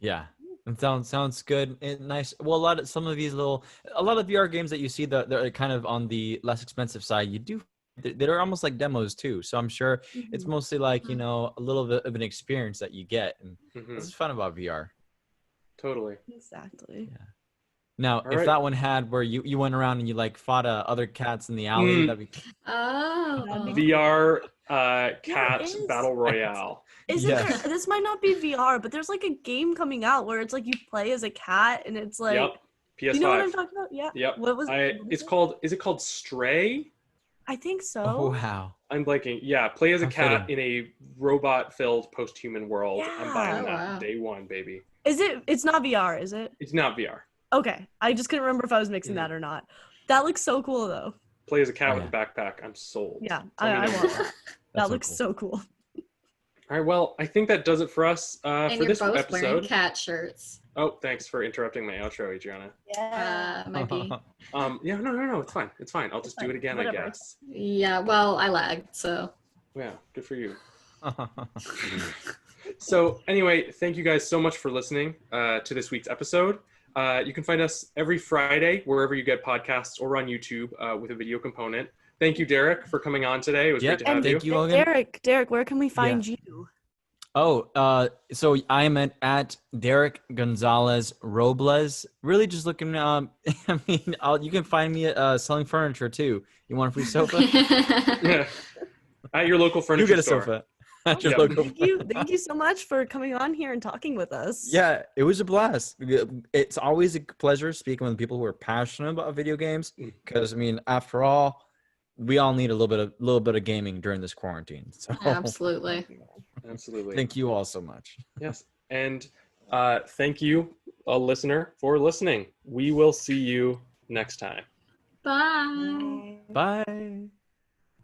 Yeah. It sounds good and nice. Well, a lot of VR games that you see that are kind of on the less expensive side, they're almost like demos too. So I'm sure it's mostly like, you know, a little bit of an experience that you get. And this is fun about VR. Totally. Exactly. Yeah. Now, if that one had where you went around and you like fought other cats in the alley, that'd be VR cat battle royale. Isn't there? This might not be VR, but there's like a game coming out where it's like you play as a cat and it's like. Yep. PS5. You know what I'm talking about? Yeah. Yep. What was? It's called. Is it called Stray? I think so. Oh wow. I'm blanking. Yeah, play as a cat in a robot-filled post-human world. Yeah. I'm buying that day one, baby. Is it? It's not VR, is it? It's not VR. Okay, I just couldn't remember if I was mixing that or not. That looks so cool though. Play as a cat with a backpack. I'm sold. Yeah, I want that. That looks so cool. All right, well, I think that does it for us for this both episode. Wearing cat shirts. Oh, thanks for interrupting my outro, Adrianna. Yeah, might be. Yeah, no, it's fine. It's fine. I'll just do it again, I guess. Yeah, well, I lagged, so. Yeah, good for you. So anyway, thank you guys so much for listening to this week's episode. You can find us every Friday wherever you get podcasts or on YouTube with a video component. Thank you, Derick, for coming on today. It was great to have you. Thank you, Logan. Derick, where can we find you? Oh, so I am at Derick Gonzales Robles. Really just looking, I mean, you can find me selling furniture too. You want a free sofa? Yeah. At your local furniture store. You get a store. sofa. Thank you so much for coming on here and talking with us. Yeah, it was a blast. It's always a pleasure speaking with people who are passionate about video games because, I mean, after all, we all need a little bit of gaming during this quarantine. So absolutely. Thank you all so much. Yes, and thank you, a listener, for listening. We will see you next time. Bye. Bye.